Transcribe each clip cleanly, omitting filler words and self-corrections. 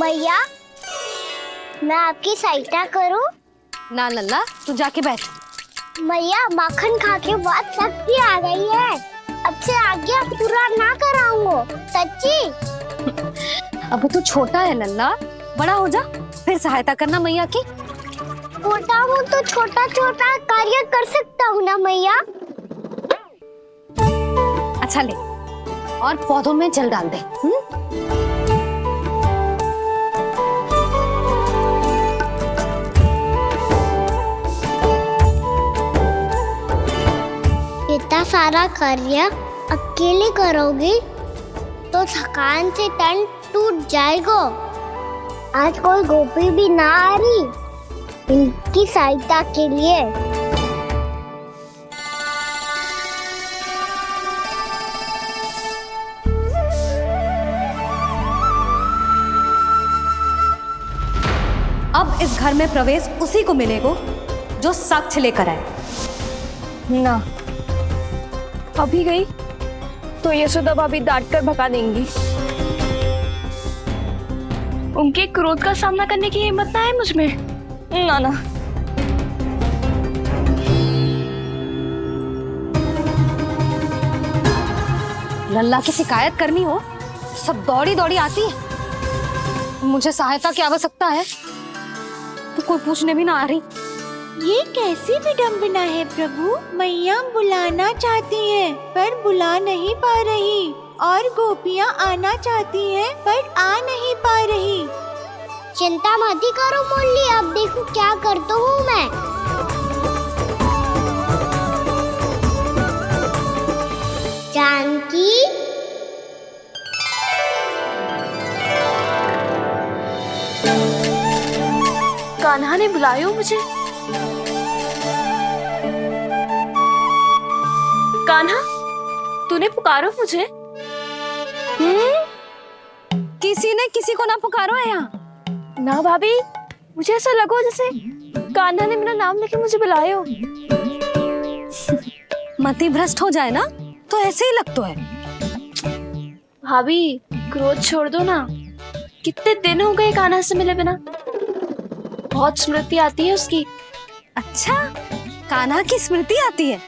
मैया, मैं आपकी सहायता करूं? ना लल्ला, तू जाके बैठ। मैया, माखन खा के बहुत शक्ति आ गई है। अब से आज्ञा पूरा ना कराऊंगा, सच्ची। अब तू छोटा है लल्ला, बड़ा हो जा फिर सहायता करना मैया की। छोटा हूँ तो छोटा छोटा कार्य कर सकता हूँ ना मैया। अच्छा ले, और पौधों में जल डाल दे। इतना सारा कार्य अकेले करोगी तो थकान से तन टूट जाएगा। आज कोई गोपी भी ना आ रही इनकी सहायता के लिए। अब इस घर में प्रवेश उसी को मिलेगा जो साक्ष्य लेकर आए। ना, अभी गई तो यशोदा भाभी डांट कर भगा देंगी। उनके क्रोध का सामना करने की हिम्मत ना है मुझ में। ना ना, लल्ला की शिकायत करनी हो सब दौड़ी दौड़ी आती है। मुझे सहायता की आवश्यकता है तो कोई पूछने भी ना आ रही। ये कैसी विडंबना है प्रभु। मैया बुलाना चाहती हैं पर बुला नहीं पा रही, और गोपियां आना चाहती हैं पर आ नहीं पा रही। चिंता मत ही करो मुरली, अब देखो क्या करता हूँ मैं। जानकी, कान्हा ने बुलाया मुझे। कान्हा, तूने पुकारो मुझे। किसी ने किसी को ना पुकारो है यहाँ। ना भाभी, मुझे ऐसा लगो जैसे कान्हा ने मेरा नाम लेके मुझे बुलायो। मति भ्रष्ट हो जाए ना तो ऐसे ही लगता है। भाभी, क्रोध छोड़ दो ना। कितने दिन हो गए कान्हा से मिले बिना। बहुत स्मृति आती है उसकी। अच्छा, कान्हा की स्मृति आती है?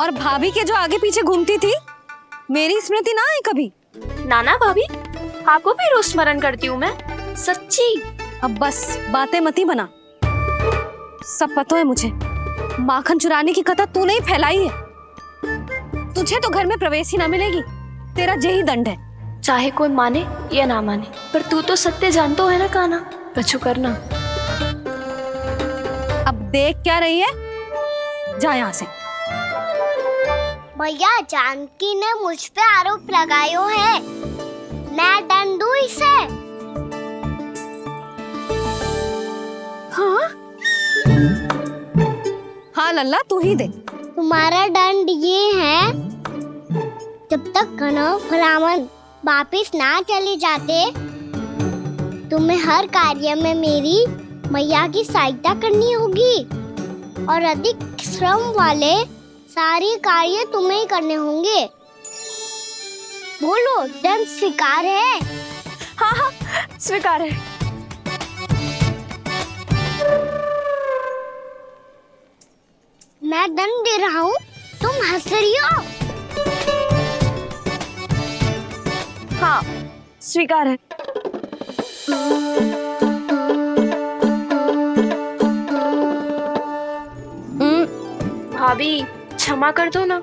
और भाभी के जो आगे पीछे घूमती थी, मेरी स्मृति ना आई कभी? नाना भाभी, आपको भी रोज स्मरण करती हूँ मैं, सच्ची। अब बस बातें मत ही बना। सब पता है मुझे, माखन चुराने की कथा तूने ही फैलाई है। तुझे तो घर में प्रवेश ही ना मिलेगी, तेरा यही दंड है। चाहे कोई माने या ना माने, पर तू तो सत्य जानता है ना कान्हा। कछु करना। अब देख क्या रही है, जा यहाँ से। भैया, जानकी ने मुझ पे आरोप लगायो है, मैं दंड दूं इसे? हाँ हाँ लल्ला, तू ही दे। तुम्हारा दंड ये है, जब तक कनव फलावन वापिस ना चले जाते, तुम्हें हर कार्य में मेरी मैया की सहायता करनी होगी, और अधिक श्रम वाले सारे कार्य तुम्हें ही करने होंगे। बोलो, दंड स्वीकार है? हाँ हाँ, स्वीकार है। मैं दंड दे रहा हूँ, तुम हंस रही हो? हाँ, स्वीकार है। भाभी, क्षमा कर दो ना।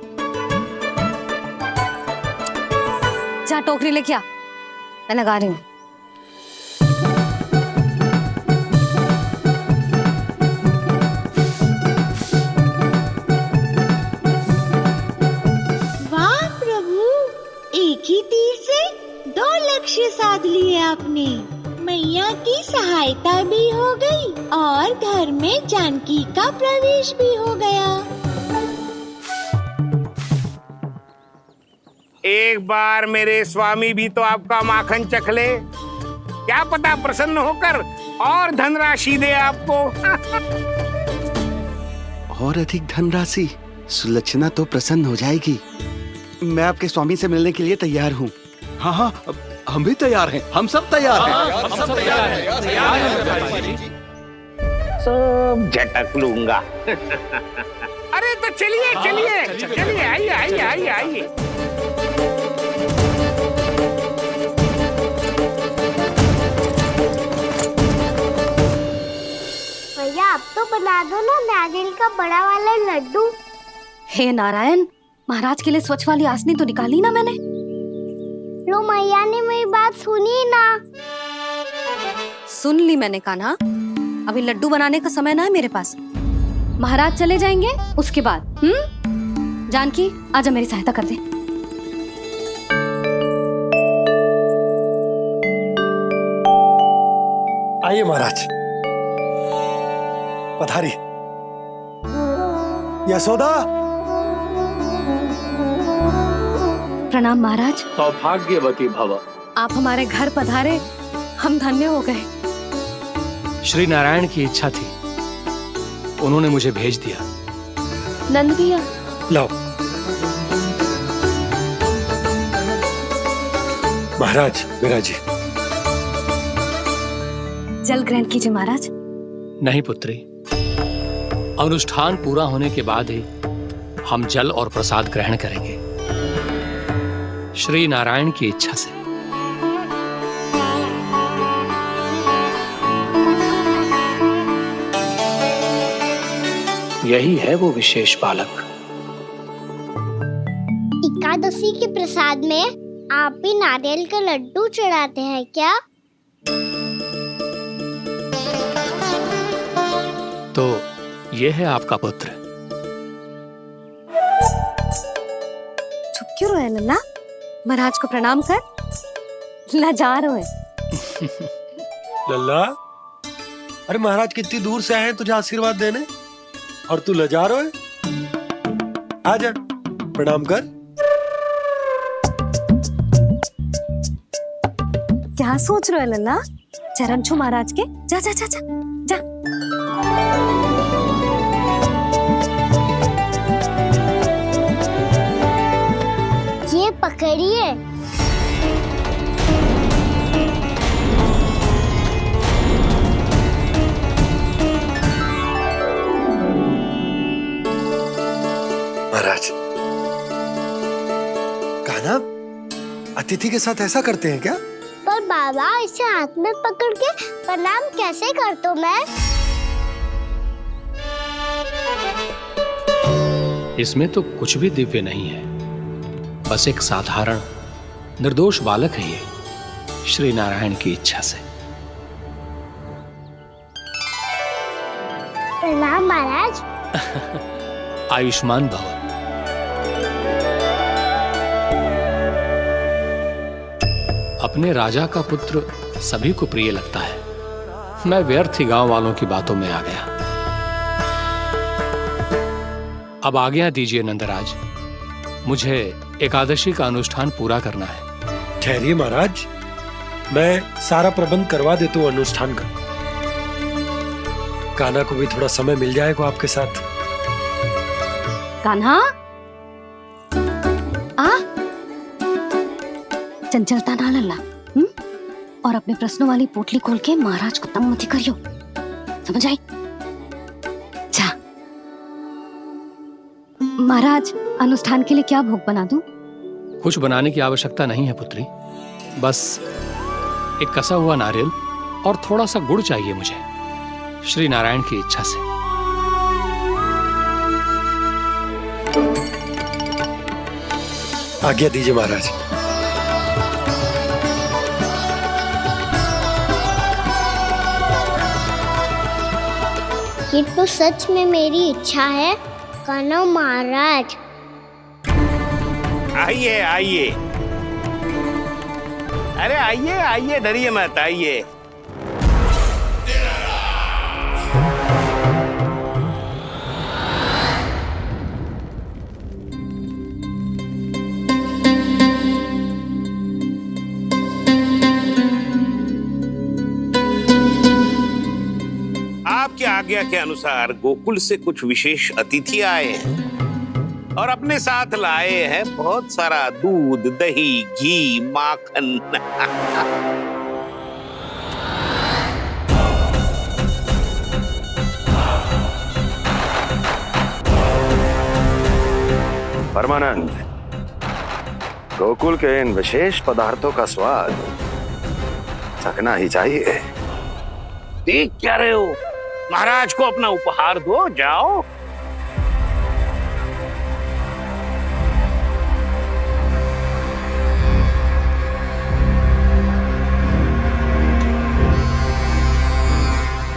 जा टोकरी लेके आ, मैं लगा रही हूँ। वाह प्रभु, एक ही तीर से 2 लक्ष्य साध लिए आपने। मैया की सहायता भी हो गई और घर में जानकी का प्रवेश भी हो गया। एक बार मेरे स्वामी भी तो आपका माखन चख ले, क्या पता प्रसन्न होकर और धनराशि दे आपको। और अधिक धनराशि? सुलक्षणा तो प्रसन्न हो जाएगी। मैं आपके स्वामी से मिलने के लिए तैयार हूँ। हाँ हाँ, हम भी तैयार हैं, हम सब तैयार हैं। हम सब तैयार हैं। सब झटक लूंगा। अरे तो चलिए चलिए चलिए, आइए आइए आइए आइए। भैया आप तो बना दो ना नारियल का बड़ा वाला लड्डू। हे नारायण, महाराज के लिए स्वच्छ वाली आसनी तो निकाली ना मैंने। लो मैया ने मेरी बात सुनी ना। सुन ली मैंने कान्हा, अभी लड्डू बनाने का समय ना है मेरे पास। महाराज चले जाएंगे उसके बाद। जानकी आजा मेरी सहायता कर दे। आइए महाराज, पधारी। यशोदा। प्रणाम महाराज। सौभाग्यवती भव। आप हमारे घर पधारे, हम धन्य हो गए। श्री नारायण की इच्छा थी, उन्होंने मुझे भेज दिया। नंद भैया, लाओ। महाराज विराजी। जल ग्रहण कीजिए महाराज। नहीं पुत्री, अनुष्ठान पूरा होने के बाद ही हम जल और प्रसाद ग्रहण करेंगे, श्री नारायण की इच्छा से। यही है वो विशेष बालक। एकादशी के प्रसाद में आप भी नारियल का लड्डू चढ़ाते हैं क्या? तो ये है आपका पुत्र। चुप क्यों रहे लल्ला? महाराज को प्रणाम कर। लाचार हुए। लल्ला, अरे महाराज कितनी दूर से आए हैं तुझे आशीर्वाद देने, और तू लजा रहा है। आजा, प्रणाम कर। क्या सोच रहे हो लल्ला? चरण छू महाराज के। जा जा जा जा जा। ये पकड़िए। महाराज, कान्हा अतिथि के साथ ऐसा करते हैं क्या? पर बाबा इसे हाथ में पकड़ के प्रणाम कैसे करता हूँ मैं? इसमें तो कुछ भी दिव्य नहीं है, बस एक साधारण निर्दोष बालक है ये, श्री नारायण की इच्छा से। प्रणाम महाराज। आयुष्मान भव। अपने राजा का पुत्र सभी को प्रिय लगता है। मैं व्यर्थ ही गांव वालों की बातों में आ गया। अब आज्ञा दीजिए नंदराज, मुझे एकादशी का अनुष्ठान पूरा करना है। ठहरिए महाराज, मैं सारा प्रबंध करवा देता हूँ अनुष्ठान का। कान्हा को भी थोड़ा समय मिल जाएगा आपके साथ। कान्हा, आ चंचलता ना लल्ला। और अपने प्रश्नों वाली पोटली खोल के महाराज को तंग मत करियो, समझ आई? जा। महाराज, अनुष्ठान के लिए क्या भोग बना दूं? कुछ बनाने की आवश्यकता नहीं है पुत्री, बस एक कसा हुआ नारियल और थोड़ा सा गुड़ चाहिए मुझे, श्री नारायण की इच्छा से। आज्ञा दीजिए महाराज। ये तो सच में मेरी इच्छा है कान्हा महाराज। आइए आइए, अरे आइए आइए, डरिए मत, आइए। आपकी आज्ञा के अनुसार गोकुल से कुछ विशेष अतिथि आए हैं। और अपने साथ लाए हैं बहुत सारा दूध, दही, घी, माखन। परमानंद, गोकुल के इन विशेष पदार्थों का स्वाद चखना ही चाहिए। देख क्या रहे हो? महाराज को अपना उपहार दो, जाओ।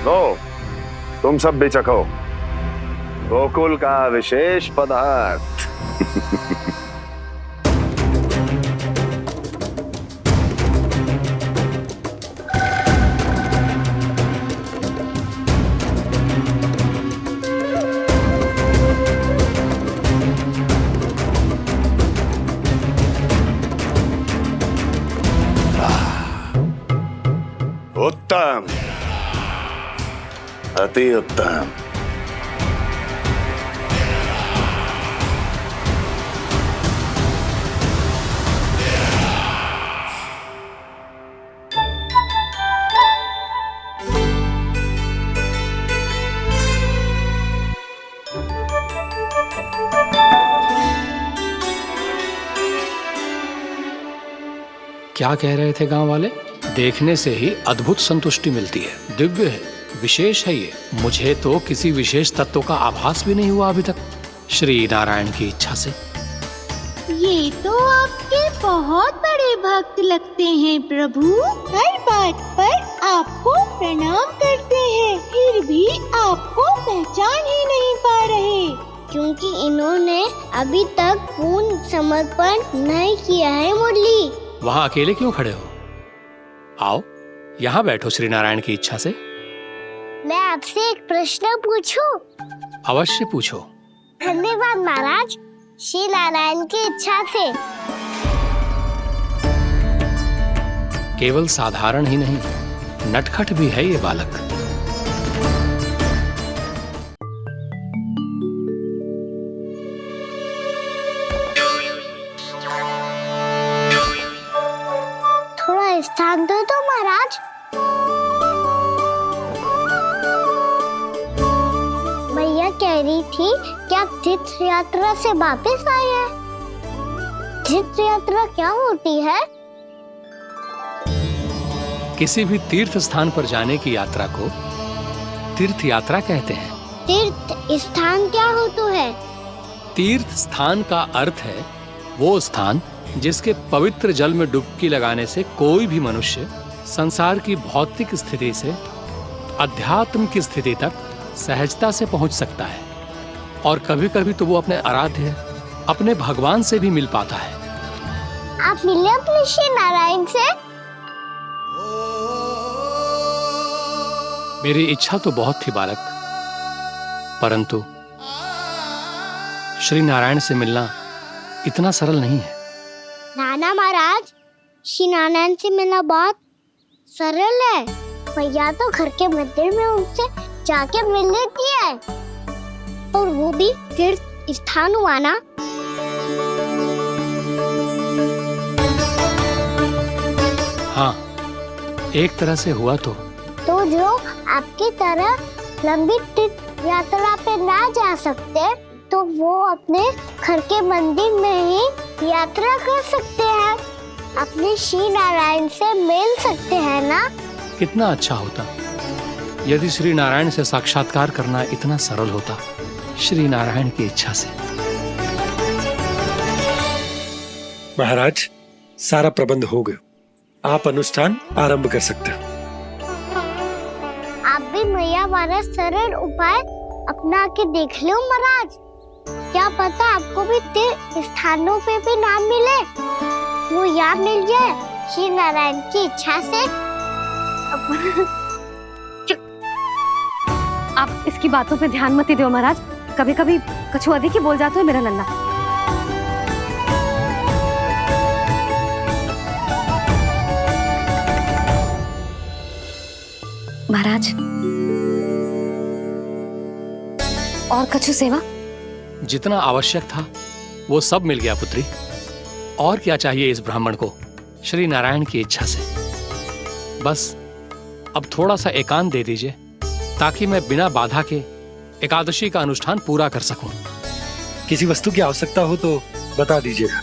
लो, तुम सब भी चखो गोकुल का विशेष पदार्थ। उत्तम, अति उत्तम। क्या कह रहे थे गांव वाले? देखने से ही अद्भुत संतुष्टि मिलती है, दिव्य है, विशेष है ये। मुझे तो किसी विशेष तत्व का आभास भी नहीं हुआ अभी तक, श्री नारायण की इच्छा से। ये तो आपके बहुत बड़े भक्त लगते हैं प्रभु। हर बात पर आपको प्रणाम करते हैं, फिर भी आपको पहचान ही नहीं पा रहे। क्योंकि इन्होंने अभी तक पूर्ण समर्पण नहीं किया है मुरली। वहां अकेले क्यों खड़े हो? आओ यहाँ बैठो श्री नारायण की इच्छा से। मैं आपसे एक प्रश्न पूछूं? अवश्य पूछो। धन्यवाद महाराज, श्री नारायण की इच्छा से। केवल साधारण ही नहीं, नटखट भी है ये बालक। थोड़ा स्थान दो तो महाराज। मैया कह रही थी कि आप तीर्थ यात्रा से वापस आए हैं। तीर्थ यात्रा क्या होती है? किसी भी तीर्थ स्थान पर जाने की यात्रा को तीर्थ यात्रा कहते हैं। तीर्थ स्थान क्या हो तो है? तीर्थ स्थान का अर्थ है वो स्थान जिसके पवित्र जल में डुबकी लगाने से कोई भी मनुष्य संसार की भौतिक स्थिति से अध्यात्म की स्थिति तक सहजता से पहुंच सकता है, और कभी कभी तो वो अपने आराध्य, अपने भगवान से भी मिल पाता है। आप मिले अपने श्री नारायण से? मेरी इच्छा तो बहुत थी बालक, परंतु श्री नारायण से मिलना इतना सरल नहीं है। नाना महाराज, श्री नारायण से मिलना बहुत सरल है। भैया तो घर के मंदिर में उनसे जाके मिल लेती है, और वो भी तीर्थ स्थान हुआ ना। हाँ, एक तरह से हुआ तो जो आपकी तरह लंबी तीर्थ यात्रा पे ना जा सकते, तो वो अपने घर के मंदिर में ही यात्रा कर सकते हैं, अपने श्री नारायण से मिल सकते हैं ना। कितना अच्छा होता यदि श्री नारायण से साक्षात्कार करना इतना सरल होता, श्री नारायण की इच्छा से। महाराज, सारा प्रबंध हो गया, आप अनुष्ठान आरंभ कर सकते हो। आप भी मैया वाला सरल उपाय अपना के देख लो महाराज। क्या पता आपको भी तीर्थ स्थानों पे भी नाम मिले, वो यहाँ मिल जाए श्री नारायण की इच्छा से। आप इसकी बातों पे ध्यान मत दो महाराज, कभी कभी कछुआ देखी बोल जाते हो मेरा लल्ला। महाराज, और कछु सेवा? जितना आवश्यक था वो सब मिल गया पुत्री। और क्या चाहिए इस ब्राह्मण को श्री नारायण की इच्छा से? बस अब थोड़ा सा एकांत दे दीजिए ताकि मैं बिना बाधा के एकादशी का अनुष्ठान पूरा कर सकूं। किसी वस्तु की आवश्यकता हो तो बता दीजिएगा।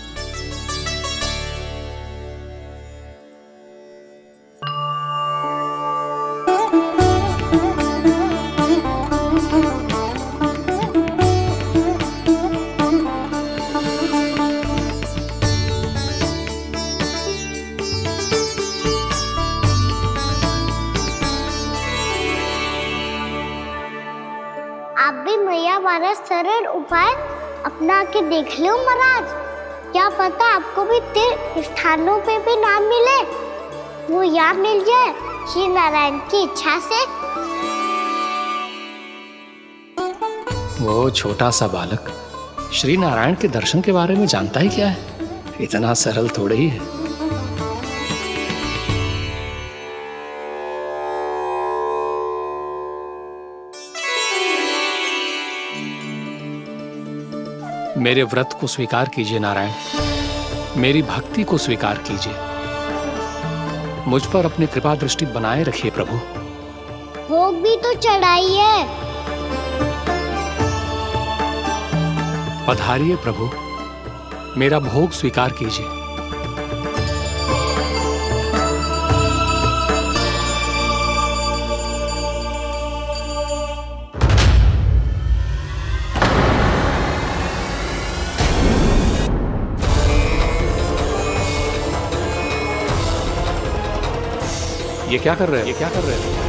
आप भी मैया वाला सरल उपाय अपना के देख लो महाराज। क्या पता आपको भी तीर्थ स्थानों पे भी नाम मिले, वो यहाँ मिल जाए श्री नारायण की इच्छा से। वो छोटा सा बालक श्री नारायण के दर्शन के बारे में जानता ही क्या है? इतना सरल थोड़े ही है। मेरे व्रत को स्वीकार कीजिए नारायण, मेरी भक्ति को स्वीकार कीजिए। मुझ पर अपनी कृपा दृष्टि बनाए रखिए प्रभु। भोग भी तो चढ़ाइए। पधारिए प्रभु, मेरा भोग स्वीकार कीजिए। ये क्या कर रहे हैं? ये क्या कर रहे हैं?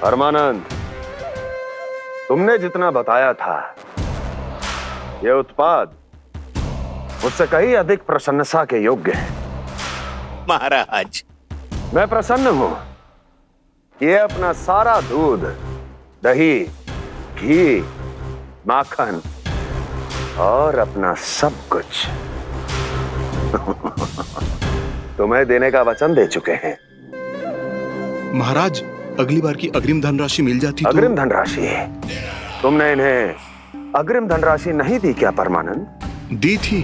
परमानंद, तुमने जितना बताया था ये उत्पाद मुझसे कहीं अधिक प्रशंसा के योग्य है। महाराज, मैं प्रसन्न हूं। ये अपना सारा दूध, दही, घी, माखन और अपना सब कुछ तुम्हें देने का वचन दे चुके हैं। महाराज, अगली बार की अग्रिम धनराशि मिल जाती तो। अग्रिम धनराशि? तुमने इन्हें अग्रिम धनराशि नहीं दी क्या परमानंद? दी थी,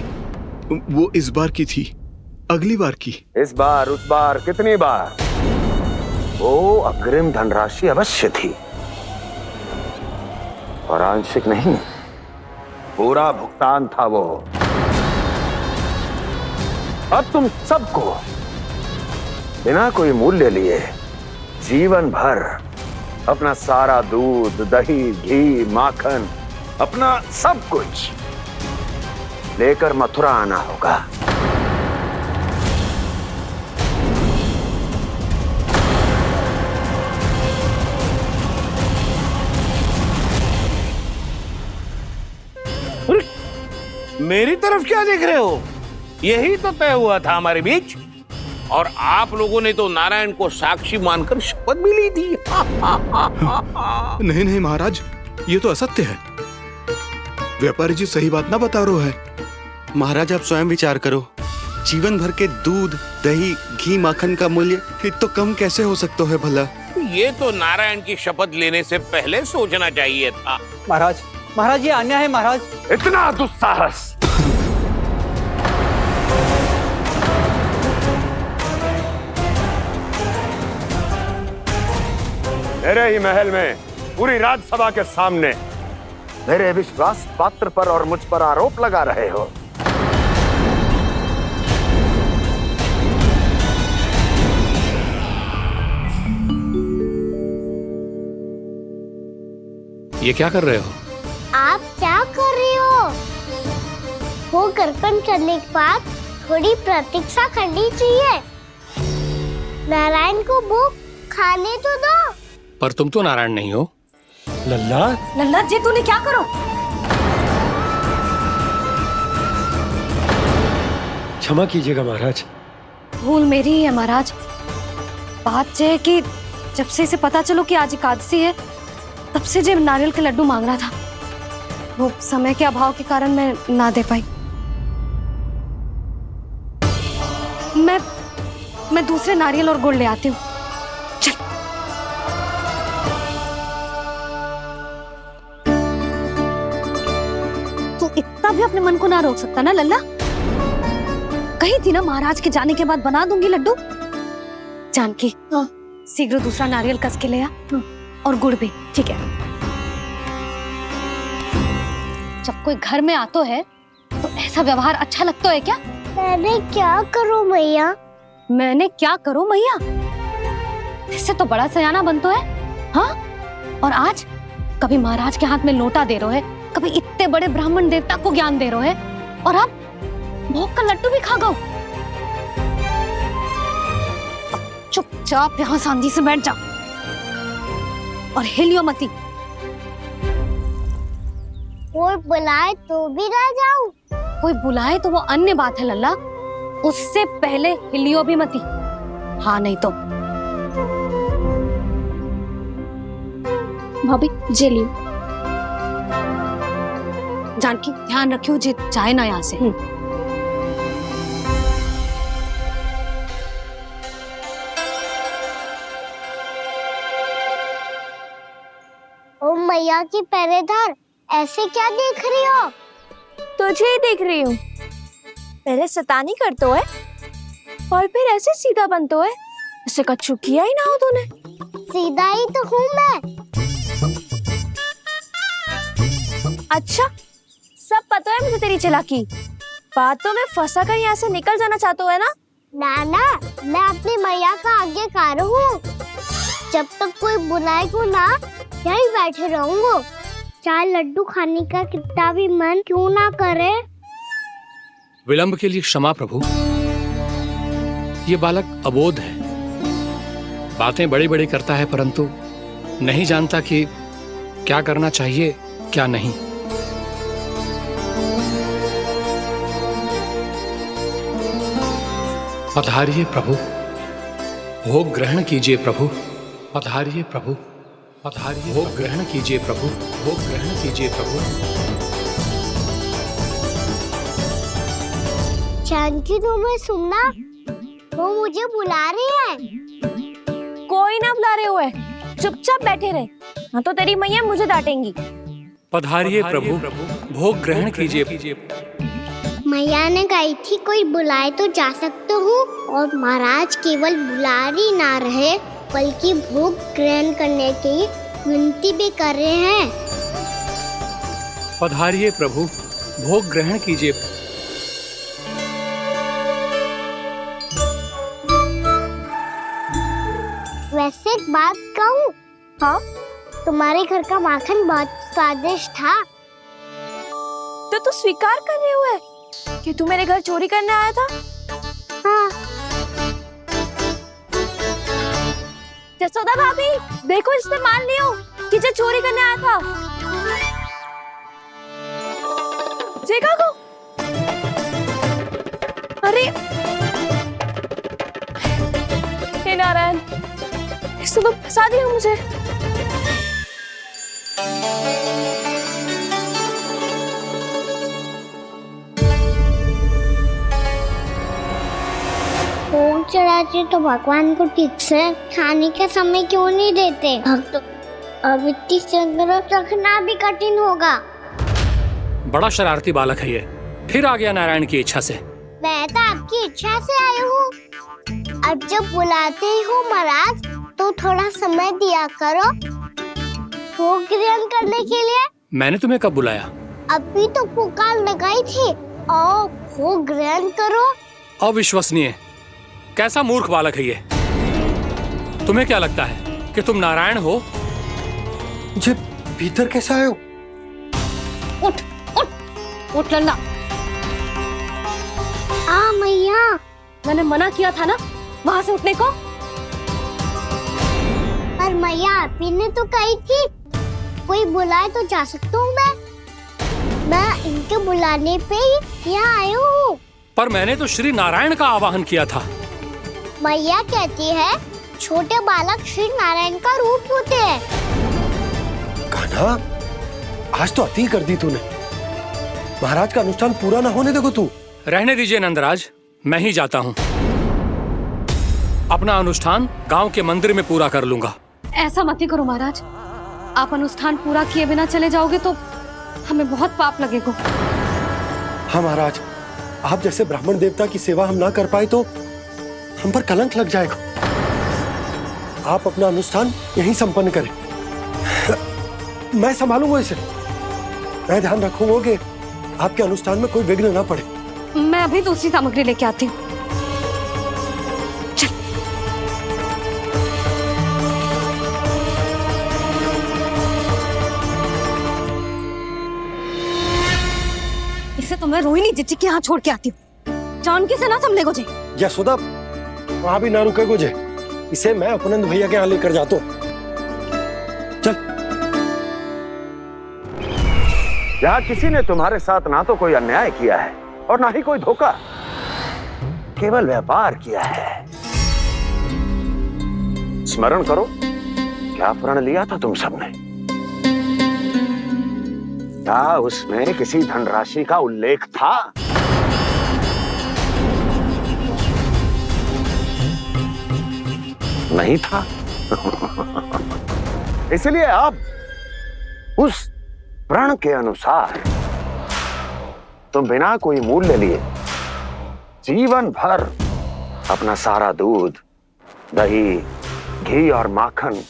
वो इस बार की थी, अगली बार की। इस बार, उस बार, कितनी बार? वो अग्रिम धनराशि अवश्य थी और आंशिक नहीं, पूरा भुगतान था वो। अब तुम सबको बिना कोई मूल्य लिए जीवन भर अपना सारा दूध, दही, घी, माखन, अपना सब कुछ लेकर मथुरा आना होगा। मेरी तरफ क्या देख रहे हो? यही तो तय हुआ था हमारे बीच, और आप लोगों ने तो नारायण को साक्षी मानकर शपथ भी ली थी। नहीं नहीं महाराज, ये तो असत्य है। व्यापारी जी सही बात ना बता रहे है। महाराज, आप स्वयं विचार करो, जीवन भर के दूध, दही, घी, माखन का मूल्य तो कम कैसे हो सकता है भला? ये तो नारायण की शपथ लेने से पहले सोचना चाहिए था। महाराज, महाराज, ये अन्याय है महाराज। इतना दुस्साहस! मेरे ही महल में पूरी राजसभा के सामने मेरे विश्वास पात्र पर और मुझ पर आरोप लगा रहे हो। ये क्या कर रहे हो? आप क्या कर रहे हो? वो कर्पण करने के बाद थोड़ी प्रतीक्षा करनी चाहिए। नारायण को भोग खाने तो दो। पर तुम तो नारायण नहीं हो। लल्ला, लल्ला जी, तूने क्या करो? क्षमा कीजिएगा महाराज। भूल मेरी ही है महाराज। बात ये है कि जब से इसे पता चलो कि आज एकादशी है, तब से जब नारियल के लड्डू मांग रहा था, वो समय के अभाव के कारण मैं ना दे पाई। मैं दूसरे नारियल और गुड़ ले आती हूँ। चल। तू इतना भी अपने मन को ना रोक सकता ना लल्ला? कही थी ना महाराज के जाने के बाद बना दूंगी लड्डू। जानकी, शीघ्र दूसरा नारियल कस के ले आ, और गुड़ भी। ठीक है। जब कोई घर में आता है तो ऐसा व्यवहार अच्छा लगता है क्या? मैंने क्या करूं मैया? मैंने क्या करूं मैया? इससे तो बड़ा सयाना बन तो है। हाँ? और आज कभी महाराज के हाथ में लोटा दे रहे है, कभी इतने बड़े ब्राह्मण देवता को ज्ञान दे रहे है, और अब भोग का लड्डू भी खा गो। चुपचाप यहाँ शांति से बैठ जा और हिलियो मती। कोई बुलाए तो भी ना जाऊं? कोई बुलाए तो वो अन्य बात है लल्ला, उससे पहले हिलियो भी मती। हाँ नहीं तो। भाभी जे लियो। जानकी ध्यान रखियो जे जाए ना यहाँ से। ओ मैया की पहरेदार, ऐसे क्या देख रही हो? तुझे ही देख रही हूँ। पहले शैतानी करतो है और फिर ऐसे सीधा बनतो है, ऐसे कछु किया ही ना हो तूने। सीधा ही तो हूँ मैं। अच्छा, सब पता है मुझे तेरी चालाकी। बातों में फंसा कर यहाँ से निकल जाना चाहते है ना? नाना, मैं अपनी मैया का आज्ञाकार हूँ। जब तक कोई बुलाएगा ना, यहीं बैठे रहूंगा। चाहे लड्डू खाने का कितना भी मन क्यों ना करे। विलंब के लिए क्षमा प्रभु। ये बालक अबोध है, बातें बड़ी बड़ी करता है, परंतु नहीं जानता कि क्या करना चाहिए क्या नहीं। पधारिए प्रभु, भोग ग्रहण कीजिए प्रभु। पधारिए प्रभु, पधारिए। भोग ग्रहण कीजिए प्रभु, भोग ग्रहण कीजिए प्रभु। जानकी, तुम्हें सुनना, वो मुझे बुला रही है। कोई ना बुला रहे हुए, चुपचाप बैठे रहे, हाँ तो तेरी मैया मुझे डांटेंगी। पधारिए प्रभु, भोग ग्रहण कीजिए। मैया ने कही थी कोई बुलाए तो जा सकते हूँ, और महाराज केवल बुला ही ना रहे बल्कि भोग ग्रहण करने की विनती भी कर रहे हैं। पधारिए प्रभु, भोग ग्रहण कीजिए। वैसे एक बात कहूँ? हाँ? तुम्हारे घर का माखन बहुत स्वादिष्ट था। तो तू स्वीकार कर रहे हुए कि तू मेरे घर चोरी करने आया था? हाँ। जसोदा भाभी, देखो इसने मान लियो कि जो चोरी करने आया था। देखा को? अरे हे नारायण, इसने तो फंसा दिया मुझे। भोग चढ़ाते तो भगवान को ठीक से खाने का समय क्यों नहीं देते? भक्त अब इतनी संग्रह रखना भी कठिन होगा। बड़ा शरारती बालक है ये, फिर आ गया नारायण की इच्छा से। मैं तो आपकी इच्छा से आई हूँ। अब जब बुलाते ही हो महाराज, तो थोड़ा समय दिया करो भोग ग्रहण करने के लिए। मैंने तुम्हें कब बुलाया? अभी तो पुकार लगाई थी, आओ भोग ग्रहण करो। अविश्वसनीय, कैसा मूर्ख बालक है ये। तुम्हें क्या लगता है कि तुम नारायण हो? मुझे भीतर कैसे आए हो? उठ उठ उठ लल्ला। मैया, मैंने मना किया था ना वहां से उठने को। पर मैया, आपी ने तो कही थी कोई बुलाए तो जा सकता हूँ मैं इनके बुलाने पे ही यहाँ आई हूँ। पर मैंने तो श्री नारायण का आवाहन किया था। मैया कहती है छोटे बालक श्री नारायण का रूप होते हैं। कान्हा, आज तो अति कर दी तूने। महाराज का अनुष्ठान पूरा ना होने देखो तू। रहने दीजिए नंदराज, मैं ही जाता हूँ। अपना अनुष्ठान गांव के मंदिर में पूरा कर लूंगा। ऐसा मत ही करो महाराज। आप अनुष्ठान पूरा किए बिना चले जाओगे तो हमें बहुत पाप लगेगा। हाँ महाराज, आप जैसे ब्राह्मण देवता की सेवा हम ना कर पाए तो हम पर कलंक लग जाएगा। आप अपना अनुष्ठान यहीं संपन्न करें, मैं संभालूंगा इसे। मैं ध्यान रखूंगा कि आपके अनुष्ठान में कोई विघ्न ना पड़े। मैं अभी दूसरी सामग्री लेके आती हूँ। इसे तो मैं रोहिणी जीजी के यहाँ छोड़ के आती हूँ। जानकी से ना संभले गुजे। यशोदा, वहां भी ना रुके गुजे। इसे मैं अपनंद भैया के यहाँ लेकर जाता हूँ। चल। यहाँ किसी ने तुम्हारे साथ ना तो कोई अन्याय किया है और ना ही कोई धोखा, केवल व्यापार किया है। स्मरण करो, क्या प्रण लिया था तुम सबने? क्या उसमें किसी धनराशि का उल्लेख था? नहीं था। इसलिए अब उस प्रण के अनुसार तुम बिना कोई मूल्य लिए जीवन भर अपना सारा दूध, दही, घी और माखन,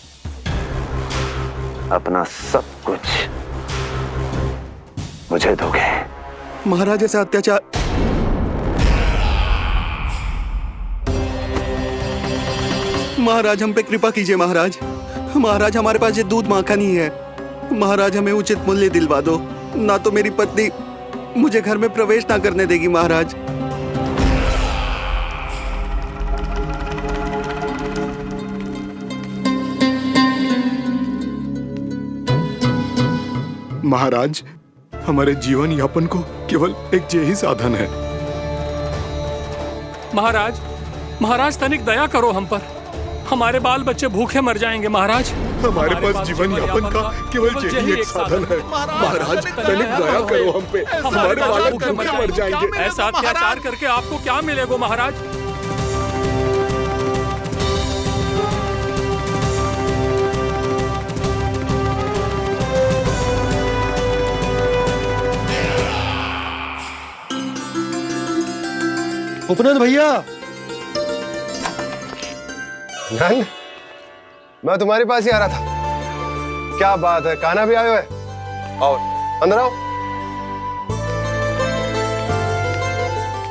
अपना सब कुछ मुझे दोगे। महाराज ऐसा अत्याचार। महाराज हम पे कृपा कीजिए। महाराज, महाराज हमारे पास ये दूध माखन ही है। महाराज हमें उचित मूल्य दिलवा दो, ना तो मेरी पत्नी मुझे घर में प्रवेश ना करने देगी। महाराज महाराज, हमारे जीवन यापन को केवल एक यही साधन है। महाराज, महाराज तनिक दया करो हम पर। हमारे बाल बच्चे भूखे मर जाएंगे महाराज। हमारे पास जीवन यापन का केवल यही एक साधन है। महाराज तनिक दया करो हम पे, हमारे बालक भूखे मर जाएंगे। ऐसा अत्याचार करके आपको क्या मिलेगा महाराज? उपनंद भैया। नंद, मैं तुम्हारे पास ही आ रहा था। क्या बात है, कान्हा भी आयो है? आओ अंदर आओ।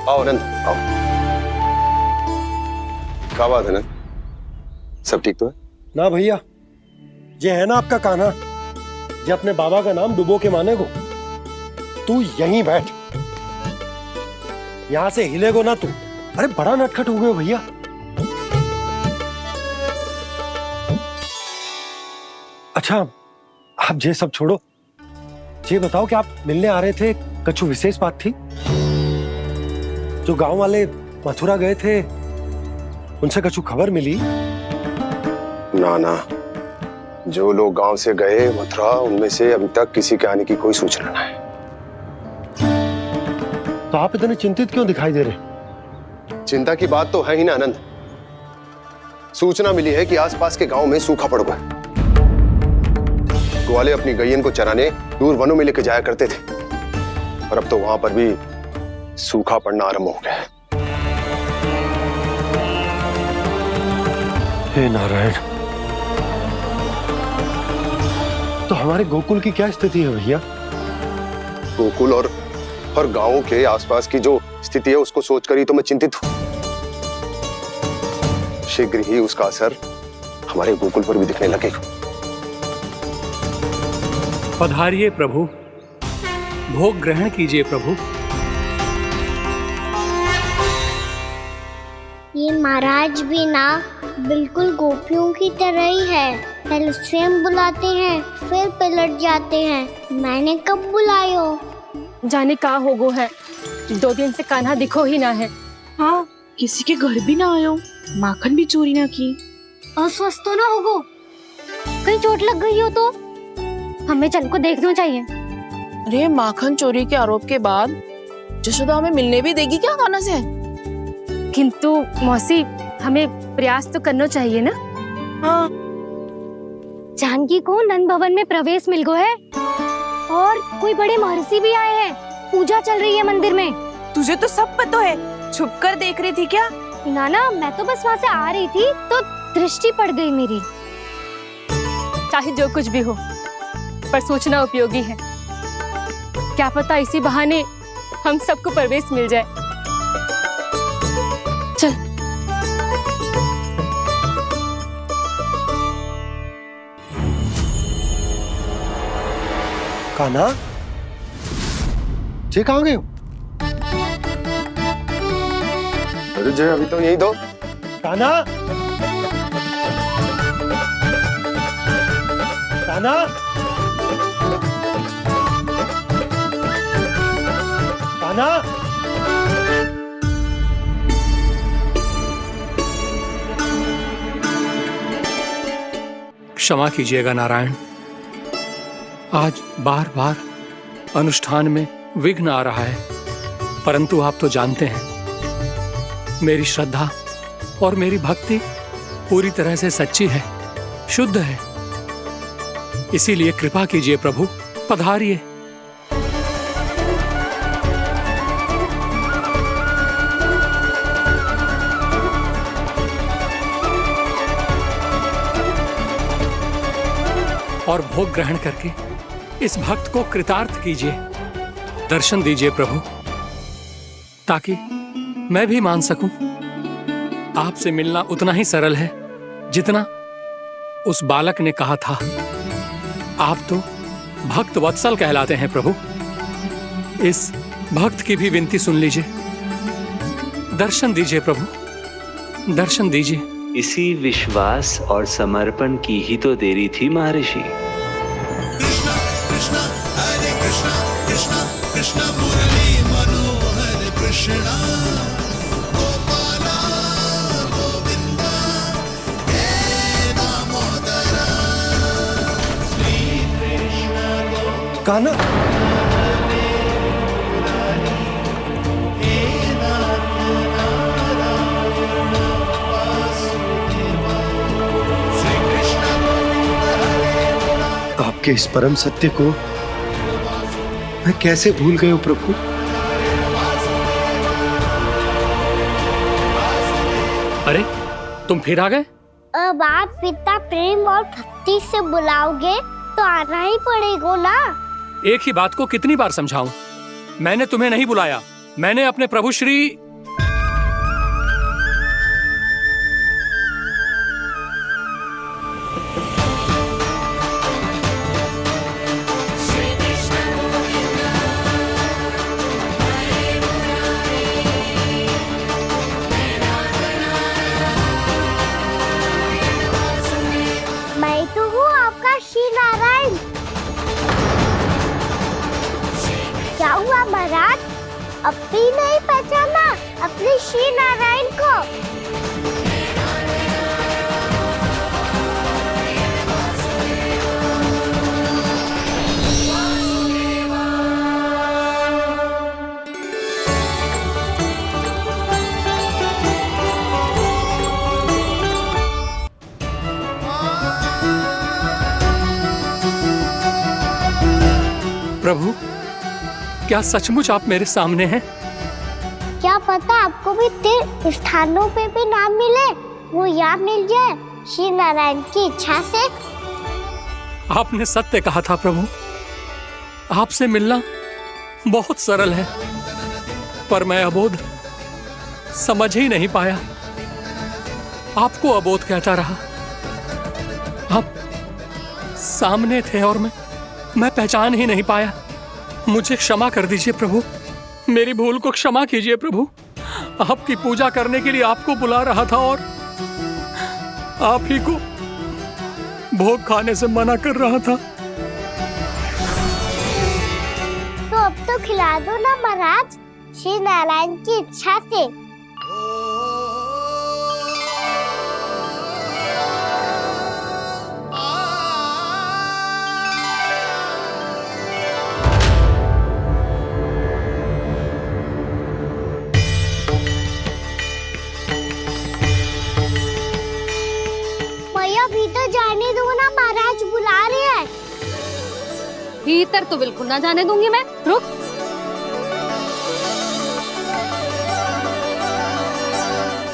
आओ नंद आओ। क्या बात है नंद, सब ठीक तो है? ना भैया, ये है ना आपका कान्हा, ये अपने बाबा का नाम डुबो के माने को। तू यहीं बैठ, यहां से हिलेगो ना तू। अरे बड़ा नटखट हो गए भैया। अच्छा, आप ये सब छोड़ो, ये बताओ कि आप मिलने आ रहे थे, कछु विशेष बात थी? जो गांव वाले मथुरा गए थे, उनसे कछु खबर मिली? ना ना, जो लोग गांव से गए मथुरा, उनमें से अभी तक किसी के आने की कोई सूचना नहीं है। तो आप इतने चिंतित क्यों दिखाई दे रहे? चिंता की बात तो है ही ना आनंद। सूचना मिली है कि आसपास के गांव में सूखा पड़ गया। ग्वाले अपनी गैयन को चराने दूर वनों में लेके जाया करते थे, और अब तो वहां पर भी सूखा पड़ना आरंभ हो गया है। हे नारायण, तो हमारे गोकुल की क्या स्थिति है भैया? गोकुल और गांवों के आसपास की जो स्थिति है उसको सोचकर ही तो मैं चिंतित हूं। शीघ्र ही उसका असर हमारे गोकुल पर भी दिखने लगेगा। पधारिए प्रभु, भोग ग्रहण कीजिए प्रभु। ये महाराज भी ना बिल्कुल गोपियों की तरह ही है। पहले स्वयं बुलाते हैं, फिर पलट जाते हैं। मैंने कब बुलायो? जाने का होगो है, 2 दिन से कान्हा दिखो ही ना है। हाँ, किसी के घर भी ना आयो, माखन भी चोरी ना की। अस्वस्थ तो ना होगो, कहीं चोट लग गई हो तो? हमें चल को देखना चाहिए। अरे माखन चोरी के आरोप के बाद जशोदा हमें मिलने भी देगी क्या कान्हा से? किंतु मौसी, हमें प्रयास तो करना चाहिए ना। हाँ। जानकी को नंद भवन में प्रवेश मिल गो है और कोई बड़े महर्षि भी आए हैं। पूजा चल रही है मंदिर में। तुझे तो सब पता है, छुप कर देख रही थी क्या? नाना, मैं तो बस वहाँ से आ रही थी तो दृष्टि पड़ गई मेरी। चाहे जो कुछ भी हो, पर सोचना उपयोगी है। क्या पता इसी बहाने हम सबको प्रवेश मिल जाए। चल। कान्हा, जे कहाँ गए हो? अरे जय, अभी तो यही दो। कान्हा, कान्हा, कान्हा। क्षमा कीजिएगा नारायण, आज बार बार अनुष्ठान में विघ्न आ रहा है, परंतु आप तो जानते हैं मेरी श्रद्धा और मेरी भक्ति पूरी तरह से सच्ची है, शुद्ध है। इसीलिए कृपा कीजिए प्रभु, पधारिए। और भोग ग्रहण करके इस भक्त को कृतार्थ कीजिए। दर्शन दीजिए प्रभु, ताकि मैं भी मान सकूं। आपसे मिलना उतना ही सरल है जितना उस बालक ने कहा था। आप तो भक्त वत्सल कहलाते हैं प्रभु। इस भक्त की भी विनती सुन लीजिए। दर्शन दीजिए प्रभु, दर्शन दीजिए। इसी विश्वास और समर्पण की ही तो देरी थी महर्षि। कृष्णा कृष्णा हरे कृष्णा कृष्णा कृष्णा मुरली मनोहर कृष्णा गोपाला गोविंदा हे दामोदरा श्री कृष्ण कान्हा, आपके इस परम सत्य को मैं कैसे भूल गया प्रभु। अरे तुम फिर आ गए? अब आप इतना प्रेम और भक्ति से बुलाओगे तो आना ही पड़ेगा ना। एक ही बात को कितनी बार समझाऊं? मैंने तुम्हें नहीं बुलाया, मैंने अपने प्रभु श्री मैं तो हूँ आपका श्री नारायण। क्या हुआ महाराज, अब भी नहीं पहचाना अपने श्री नारायण को? प्रभु, क्या सचमुच आप मेरे सामने हैं? क्या पता आपको भी तीर्थ स्थानों पे भी नाम मिले, वो यहाँ मिल जाए श्री नारायण की इच्छा से। आपने सत्य कहा था प्रभु, आपसे मिलना बहुत सरल है, पर मैं अबोध समझ ही नहीं पाया। आपको अबोध कहता रहा। आप सामने थे और मैं पहचान ही नहीं पाया। मुझे क्षमा कर दीजिए प्रभु, मेरी भूल को क्षमा कीजिए प्रभु। आपकी पूजा करने के लिए आपको बुला रहा था और आप ही को भोग खाने से मना कर रहा था। तो अब तो खिला दो ना महाराज, श्री नारायण की इच्छा से। भीतर तो बिल्कुल ना जाने दूंगी मैं। रुक।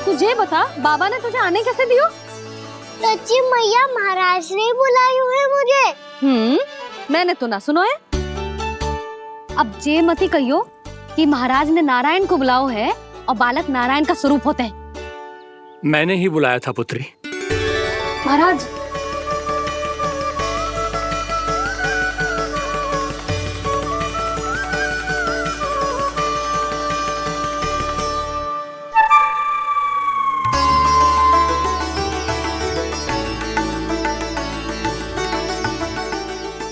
तुझे बता, बाबा ने तुझे आने कैसे दियो? सच्ची मैया महाराज ने बुलाई हुई मुझे। मैंने तो ना सुनो है। अब जे मती कहियो कि महाराज ने नारायण को बुलाओ है और बालक नारायण का स्वरूप होते हैं। मैंने ही बुलाया था पुत्री। महाराज,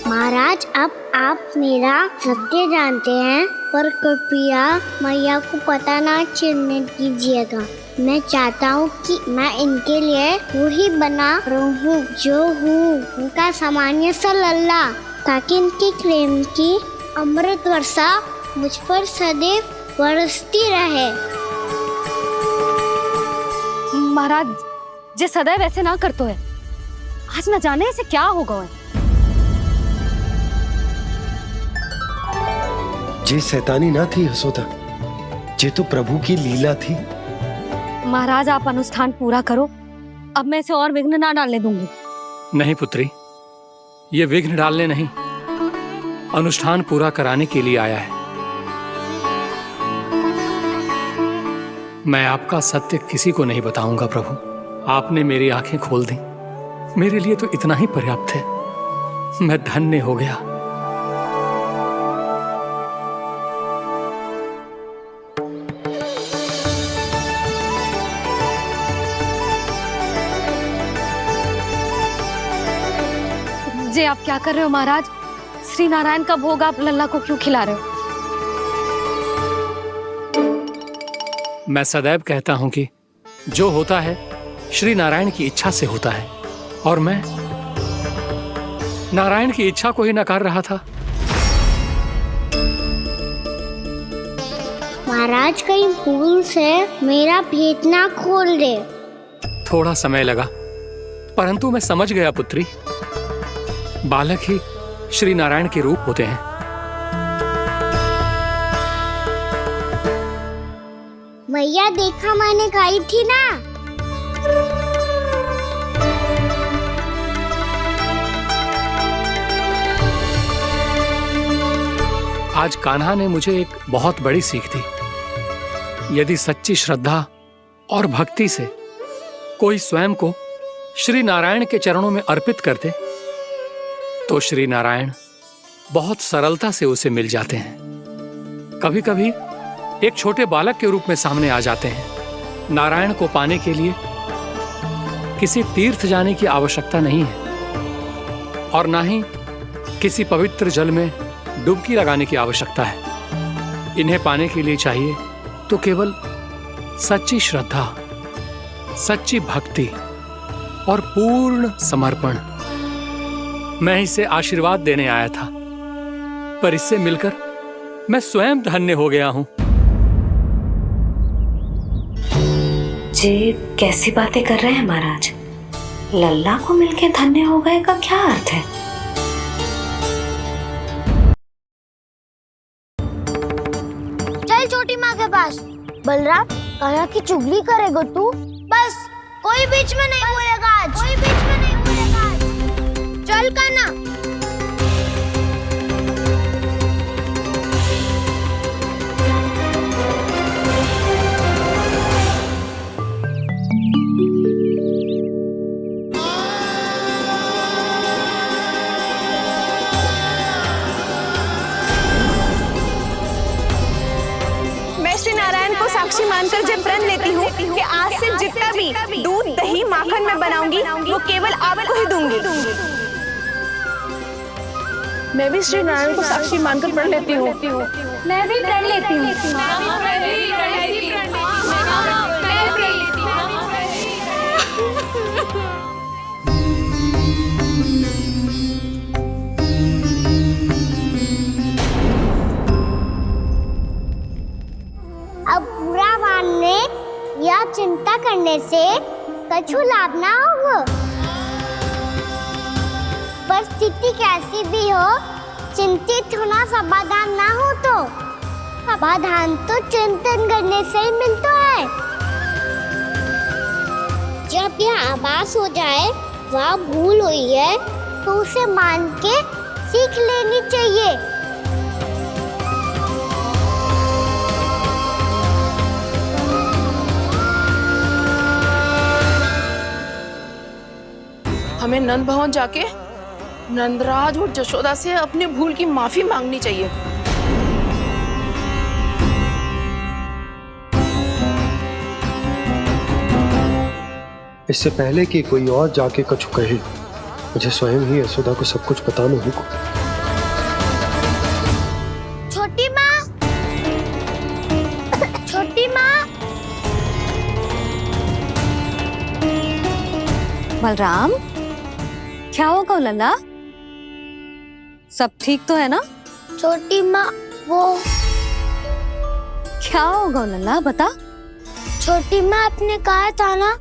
महाराज अब आप मेरा सत्य जानते हैं, पर कृपया मैया को पता ना चलने दीजिएगा। मैं चाहता हूँ कि मैं इनके लिए वही बना रहूँ जो हूँ, उनका सामान्य सा लल्ला, ताकि इनके प्रेम की अमृत वर्षा मुझ पर सदैव बरसती रहे। महाराज जे सदैव ऐसे ना करतो है, आज न जाने इसे क्या होगा है। जे शैतानी ना थी यशोदा, जे तो प्रभु की लीला थी। महाराज आप अनुष्ठान पूरा करो, अब मैं इसे और विघ्न ना डालने दूंगी। नहीं पुत्री, ये विघ्न डालने नहीं, अनुष्ठान पूरा कराने के लिए आया है। मैं आपका सत्य किसी को नहीं बताऊंगा प्रभु। आपने मेरी आंखें खोल दी, मेरे लिए तो इतना ही पर्याप्त है। मैं धन्य हो गया। जे आप क्या कर रहे हो महाराज? श्री नारायण का भोग आप लल्ला को क्यों खिला रहे हो? मैं सदैव कहता हूं कि जो होता है श्री नारायण की इच्छा से होता है, और मैं नारायण की इच्छा को ही नकार रहा था। महाराज कहीं भूल से मेरा भेद ना खोल दे। थोड़ा समय लगा, परंतु मैं समझ गया पुत्री। बालक ही श्री नारायण के रूप होते हैं। मैया देखा मैंने कही थी ना। आज कान्हा ने मुझे एक बहुत बड़ी सीख दी। यदि सच्ची श्रद्धा और भक्ति से कोई स्वयं को श्री नारायण के चरणों में अर्पित कर दे, तो श्री नारायण बहुत सरलता से उसे मिल जाते हैं। कभी कभी एक छोटे बालक के रूप में सामने आ जाते हैं। नारायण को पाने के लिए किसी तीर्थ जाने की आवश्यकता नहीं है, और ना ही किसी पवित्र जल में डुबकी लगाने की आवश्यकता है। इन्हें पाने के लिए चाहिए तो केवल सच्ची श्रद्धा, सच्ची भक्ति और पूर्ण समर्पण। मैं इसे आशीर्वाद देने आया था, पर इससे मिलकर मैं स्वयं धन्य हो गया हूं। जे कैसी बातें कर रहे हैं महाराज? लल्ला को मिलके धन्य हो गए का क्या अर्थ है? चल छोटी माँ के पास। बलराम, कान्हा की चुगली करेगा तू? बस, कोई बीच में नहीं बोलेगा आज। कोई बीच में नहीं बोलेगा आज। चल कान्हा। श्री नारायण को साक्षी मानकर जब प्रण लेती हूँ कि आज से जितना भी दूध, दही, माखन मैं बनाऊंगी वो केवल आपको ही दूंगी। मैं भी श्री नारायण को साक्षी मानकर प्रण लेती हूँ। मैं भी प्रण लेती हूँ। अब बुरा मानने या चिंता करने से कछु लाभ ना होगा। परिस्थिति कैसी भी हो, चिंतित होना समाधान ना हो तो समाधान तो चिंतन करने से ही मिलता है। जब यह आभास हो जाए वह भूल हुई है तो उसे मान के सीख लेनी चाहिए। हमें नंद भवन जाके नंदराज और जशोदा से अपनी भूल की माफी मांगनी चाहिए। इससे पहले कि कोई और जाके कछु कहे, मुझे स्वयं ही यशोदा को सब कुछ बताना होगा। छोटी माँ, छोटी माँ। बलराम, क्या होगा लल्ला? सब ठीक तो है ना? छोटी माँ, वो क्या होगा लल्ला, बता। छोटी माँ, आपने कहा था ना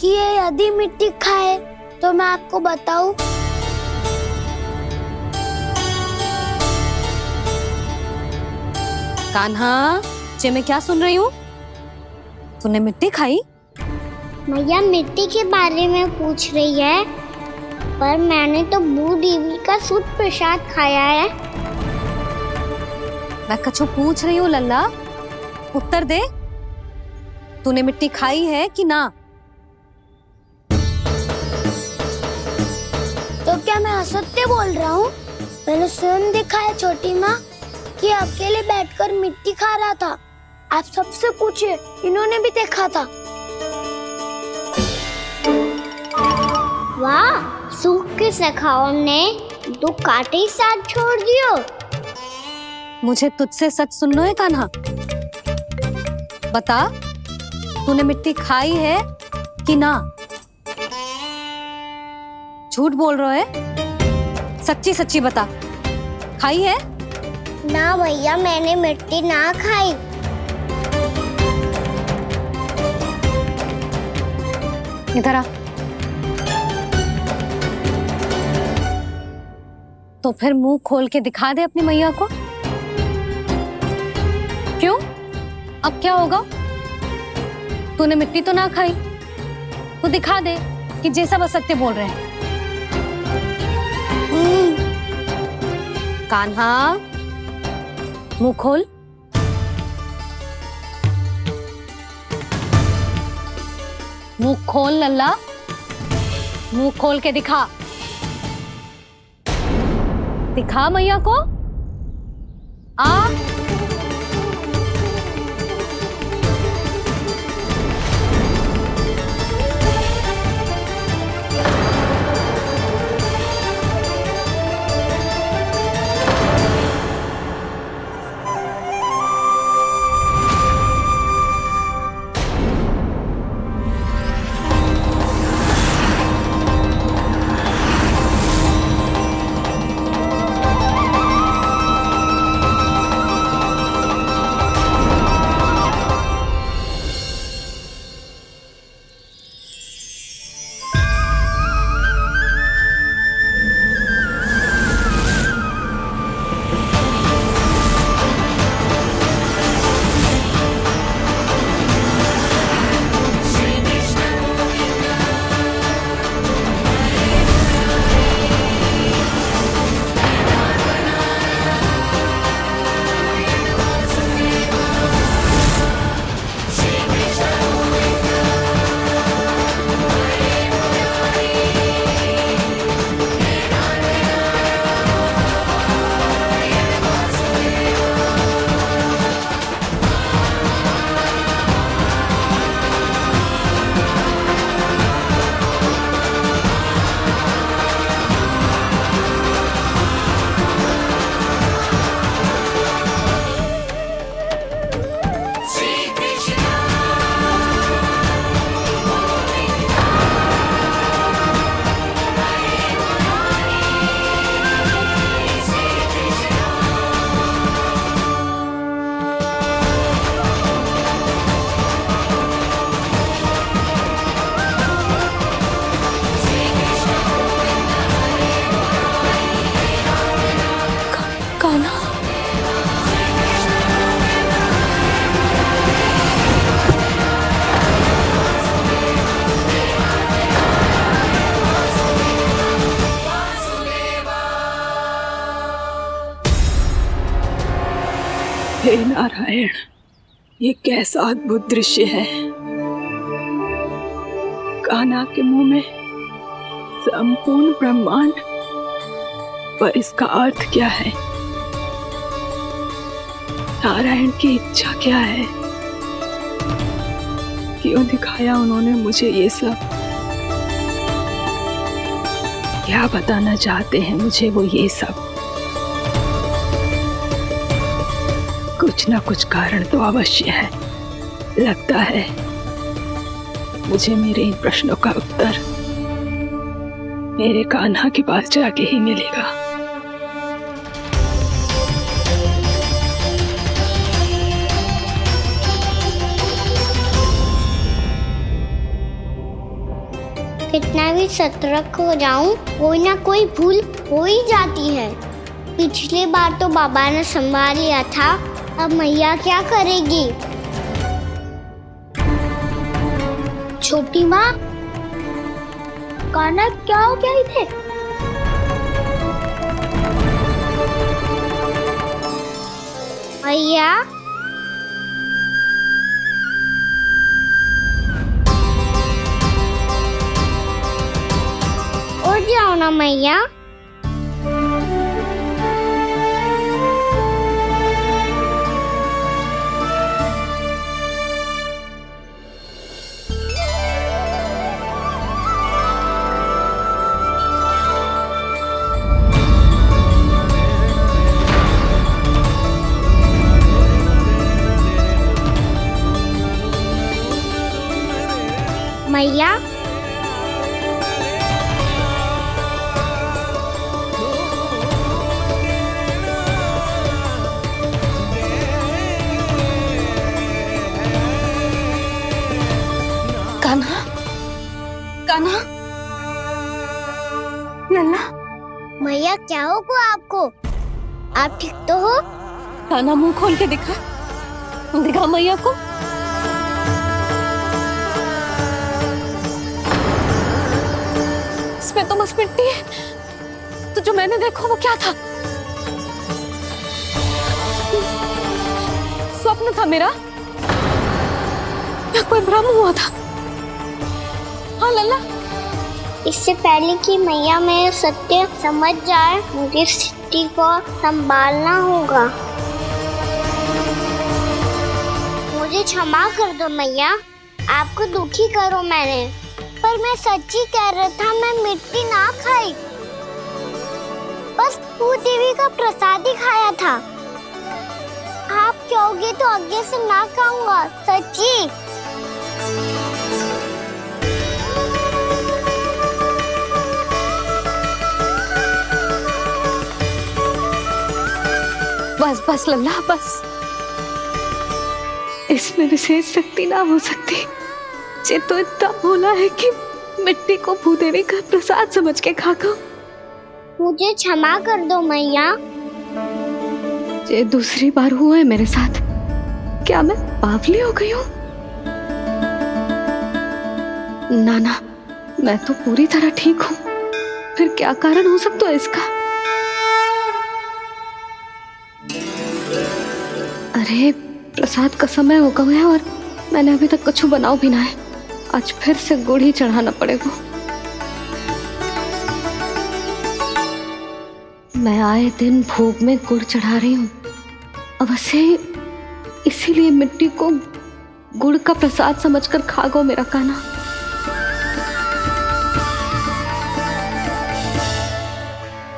कि ये यदि मिट्टी खाए तो मैं आपको बताऊं। कान्हा, जे मैं क्या सुन रही हूँ? तूने मिट्टी खाई? मैया मिट्टी के बारे में पूछ रही है, पर मैंने तो भू देवी का शुद्ध प्रसाद खाया है। मैं कछु पूछ रही हूँ लल्ला, उत्तर दे। तूने मिट्टी खाई है कि ना? तो क्या मैं असत्य बोल रहा हूँ? मैंने स्वयं देखा है छोटी माँ कि अकेले बैठकर मिट्टी खा रहा था। आप सबसे पूछिए, इन्होंने भी देखा था। वाह, सूख के सखाओ ने दो कांटे ही साथ छोड़ दियो। मुझे तुझसे सच सुनना है कान्हा। बता, तूने मिट्टी खाई है कि ना? झूठ बोल रहा है, सच्ची सच्ची बता, खाई है? ना भैया, मैंने मिट्टी ना खाई। इधर आ। तो फिर मुंह खोल के दिखा दे अपनी मैया को। क्यों? अब क्या होगा? तूने मिट्टी तो ना खाई, तो दिखा दे कि जे सब असत्य बोल रहे हैं। कान्हा, मुंह खोल। मुंह खोल लल्ला, मुंह खोल के दिखा। दिखा मैया को। आ हे नारायण, ये कैसा अद्भुत दृश्य है। कान्हा के मुंह में संपूर्ण ब्रह्मांड, पर इसका अर्थ क्या है? नारायण की इच्छा क्या है? क्यों दिखाया उन्होंने मुझे ये सब? क्या बताना चाहते हैं मुझे वो ये सब? कुछ ना कुछ कारण तो अवश्य है। लगता है मुझे मेरे इन प्रश्नों का उत्तर मेरे कान्हा के पास जाके ही मिलेगा। कितना भी सतर्क हो जाऊं, कोई ना कोई भूल हो ही जाती है। पिछली बार तो बाबा ने संभाल लिया था, अब मैया क्या करेगी? छोटी माँ, कान्हा क्या हो गया इधर? मैया, उठ जाओ ना मैया। मैया, कान्हा, कान्हा, लल्ला। मैया क्या होगा आपको? आप ठीक तो हो? कान्हा मुंह खोल के दिखा, दिखा मैया को। इसमें तो बस मिट्टी है, तो जो मैंने देखा वो क्या था? स्वप्न था मेरा या कोई भ्रम हुआ था? हाँ लल्ला, इससे पहले कि मैया मेरे सत्य समझ जाए, मुझे स्थिति को संभालना होगा। मुझे क्षमा कर दो मैया, आपको दुखी करो मैंने, पर मैं सच्ची कह रहा था। मैं मिट्टी ना खाई, बस भूत देवी का प्रसाद ही खाया था। आप कहोगे तो आगे से ना खाऊंगा, सच्ची। बस बस लल्ला, बस। इसमें विशेष शक्ति ना हो सकती। ये तो इतना भोला है कि मिट्टी को भूदेवी का प्रसाद समझ के खागा। मुझे क्षमा कर दो मैया। ये दूसरी बार हुआ है मेरे साथ। क्या मैं बावली हो गई हूँ? ना ना, मैं तो पूरी तरह ठीक हूँ। फिर क्या कारण हो सकता है इसका? अरे प्रसाद का समय हो गया है और मैंने अभी तक कुछ बनाओ भी ना है। आज फिर से गुड़ ही चढ़ाना पड़ेगा। मैं आए दिन भोग में गुड़ चढ़ा रही हूँ, अवश्य इसीलिए मिट्टी को गुड़ का प्रसाद समझकर खागो मेरा कान्हा।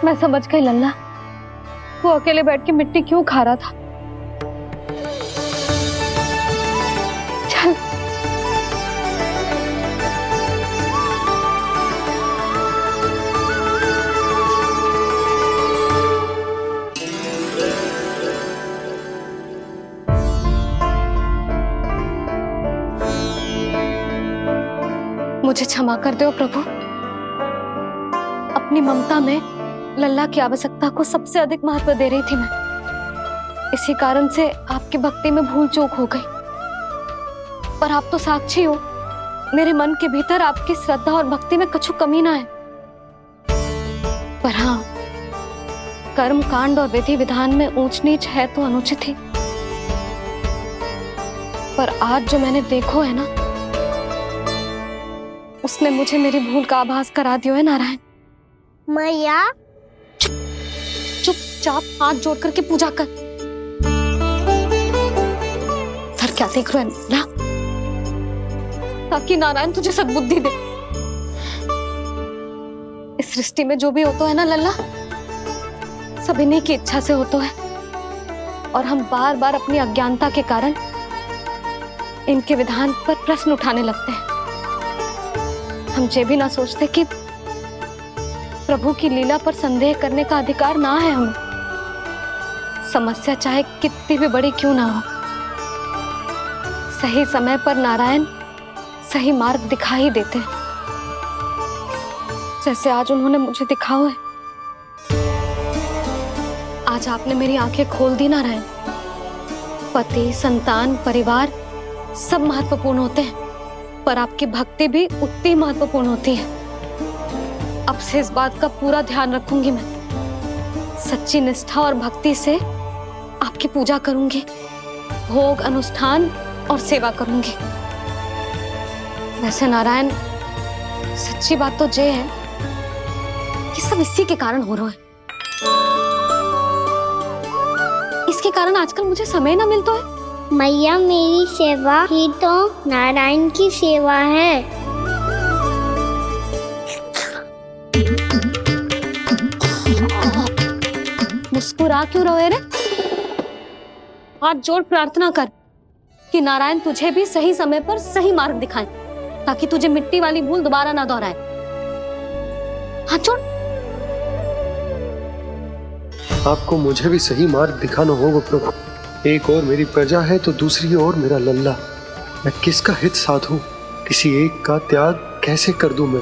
मैं समझ गई लल्ला, वो अकेले बैठ के मिट्टी क्यों खा रहा था। चल मुझे क्षमा कर दो प्रभु। अपनी ममता में लल्ला की आवश्यकता को सबसे अधिक महत्व दे रही थी मैं। इसी कारण से आपकी भक्ति में भूल चूक हो गई। पर आप तो साक्षी हो, मेरे मन के भीतर आपकी श्रद्धा और भक्ति में कछु कमी ना है। पर हाँ, कर्म कांड और विधि विधान में ऊंच नीच है तो अनुचित ही। पर आज जो मैंने देखो है ना, उसने मुझे मेरी भूल का आभास करा दियो है नारायण। मैया चुपचाप हाथ जोड़ करके पूजा कर। सर क्या देख रहे हैं ना, ताकि नारायण तुझे सद्बुद्धि दे। इस सृष्टि में जो भी होता है ना लल्ला, सब इन्हीं की इच्छा से होता है, और हम बार बार अपनी अज्ञानता के कारण इनके विधान पर प्रश्न उठाने लगते हैं। हम ये भी ना सोचते कि प्रभु की लीला पर संदेह करने का अधिकार ना है हमें। समस्या चाहे कितनी भी बड़ी क्यों ना हो, सही समय पर नारायण सही मार्ग दिखा ही देते हैं, जैसे आज उन्होंने मुझे दिखाओ है। आज आपने मेरी आंखें खोल दी नारायण। पति, संतान, परिवार सब महत्वपूर्ण होते हैं, पर आपकी भक्ति भी उतनी महत्वपूर्ण होती है। अब से इस बात का पूरा ध्यान रखूंगी मैं। सच्ची निष्ठा और भक्ति से आपकी पूजा करूंगी, भोग, अनुष्ठान और सेवा करूंगी। वैसे नारायण, सच्ची बात तो ये है कि सब इसी के कारण हो रहा है। इसके कारण आजकल मुझे समय ना मिलता है। मैया, मेरी सेवा ही तो नारायण की सेवा है। मुस्कुरा क्यों रहे रे? हाथ जोड़ प्रार्थना कर कि नारायण तुझे भी सही समय पर सही मार्ग दिखाएं, ताकि तुझे मिट्टी वाली भूल दोबारा ना दोहराए। हाथ जोड़। आपको मुझे भी सही मार्ग दिखाना होगा प्रभु। एक और मेरी प्रजा है तो दूसरी ओर मेरा लल्ला। मैं किसका हित साधूं? किसी एक का त्याग कैसे कर दूं मैं?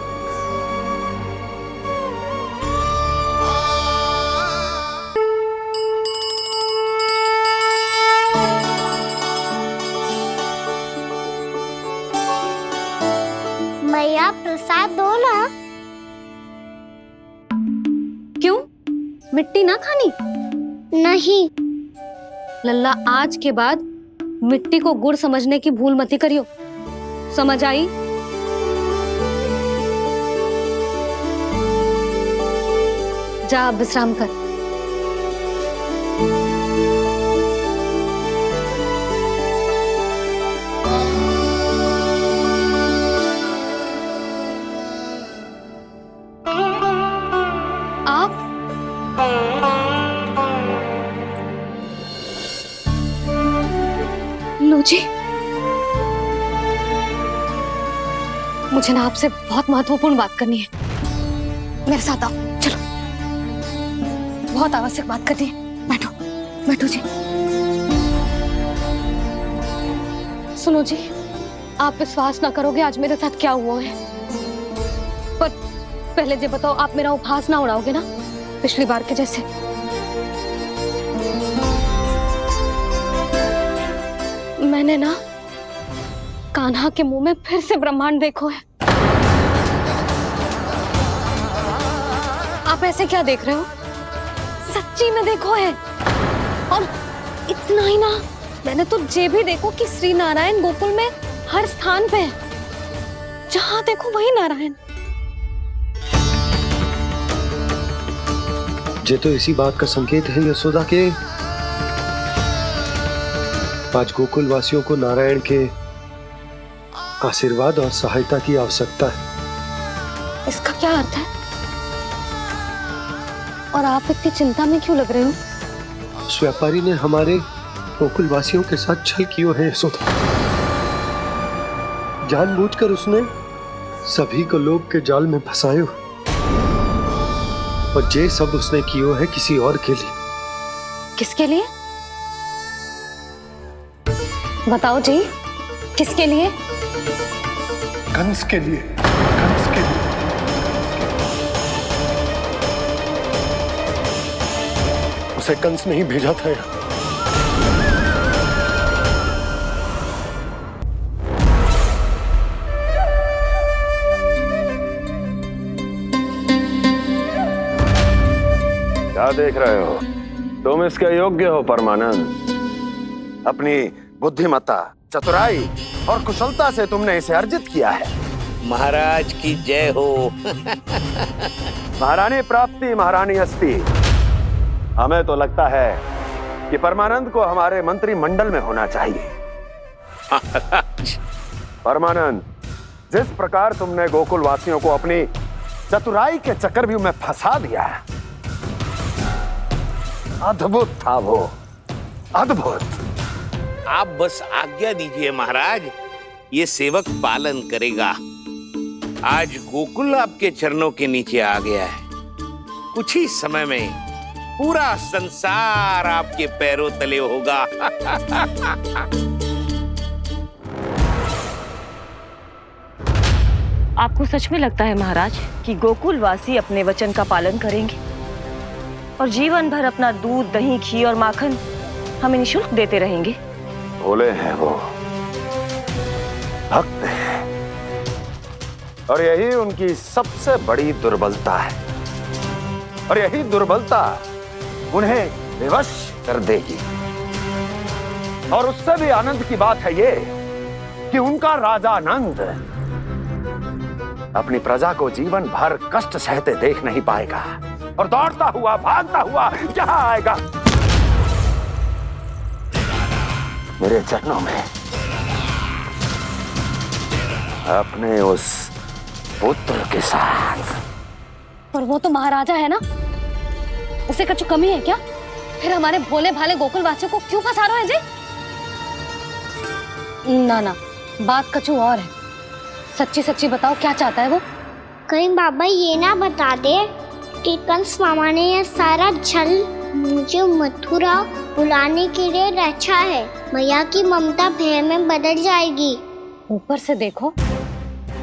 मैया, प्रसाद दो ना। क्यों? मिट्टी ना खानी? नहीं। लल्ला, आज के बाद मिट्टी को गुड़ समझने की भूल मत करियो। समझ आई? जा अब विश्राम कर। जी, मुझे ना आपसे बहुत महत्वपूर्ण बात करनी है। मेरे साथ आओ, चलो। बहुत आवश्यक बात करनी है। बैठो, बैठो जी। सुनो जी, आप विश्वास ना करोगे आज मेरे साथ क्या हुआ है। पर पहले ये बताओ, आप मेरा उपहास ना उड़ाओगे ना, पिछली बार के जैसे? मैंने ना कान्हा के मुंह में फिर से ब्रह्मांड देखो है। आप ऐसे क्या देख रहे हो? सच्ची में देखो है। और इतना ही ना, मैंने तो ये भी देखो कि श्री नारायण गोकुल में हर स्थान पे है। जहां देखो वही नारायण। ये तो इसी बात का संकेत है यशोदा के आज गोकुल वासियों को नारायण के आशीर्वाद और सहायता की आवश्यकता है। इसका क्या अर्थ है? और आप इतनी चिंता में क्यों लग रहे हो? उस व्यापारी ने हमारे गोकुल वासियों के साथ छल किया है यशोदा। जानबूझकर उसने सभी को लोभ के जाल में फंसायो, और ये सब उसने किया है किसी और के लिए। किसके लिए? बताओ जी, किसके लिए? कंस के लिए। कंस के लिए। उसे कंस नहीं भेजा था यहाँ। क्या देख रहे हो? तुम इसके योग्य हो परमानंद। अपनी बुद्धिमत्ता, चतुराई और कुशलता से तुमने इसे अर्जित किया है। महाराज की जय हो। महारानी प्राप्ति महारानी अस्ति। हमें तो लगता है कि परमानंद को हमारे मंत्रिमंडल में होना चाहिए। परमानंद, जिस प्रकार तुमने गोकुल वासियों को अपनी चतुराई के चक्रव्यूह में फंसा दिया है, अद्भुत था वो, अद्भुत। आप बस आज्ञा दीजिए महाराज, ये सेवक पालन करेगा। आज गोकुल आपके चरणों के नीचे आ गया है। कुछ ही समय में पूरा संसार आपके पैरों तले होगा। आपको सच में लगता है महाराज कि गोकुलवासी अपने वचन का पालन करेंगे और जीवन भर अपना दूध, दही, घी और माखन हमें निःशुल्क देते रहेंगे? भोले हैं वो, भक्त हैं, और यही उनकी सबसे बड़ी दुर्बलता है। और यही दुर्बलता उन्हें विवश कर देगी। और उससे भी आनंद की बात है ये कि उनका राजा नंद अपनी प्रजा को जीवन भर कष्ट सहते देख नहीं पाएगा और दौड़ता हुआ, भागता हुआ यहाँ आएगा मेरे चरणों में, अपने उस पुत्र के साथ। पर वो तो महाराजा है ना, उसे कुछ कमी है क्या? फिर हमारे भोले भाले गोकुल वासियों को क्यों फंसा रहे हैं जी? ना ना, बात कछु और है। सच्ची सच्ची बताओ, क्या चाहता है वो? कहीं बाबा ये ना बता दे कि कंस मामा ने यह सारा छल मुझे मथुरा बुलाने के लिए रचा है। मैया की ममता भय में बदल जाएगी। ऊपर से देखो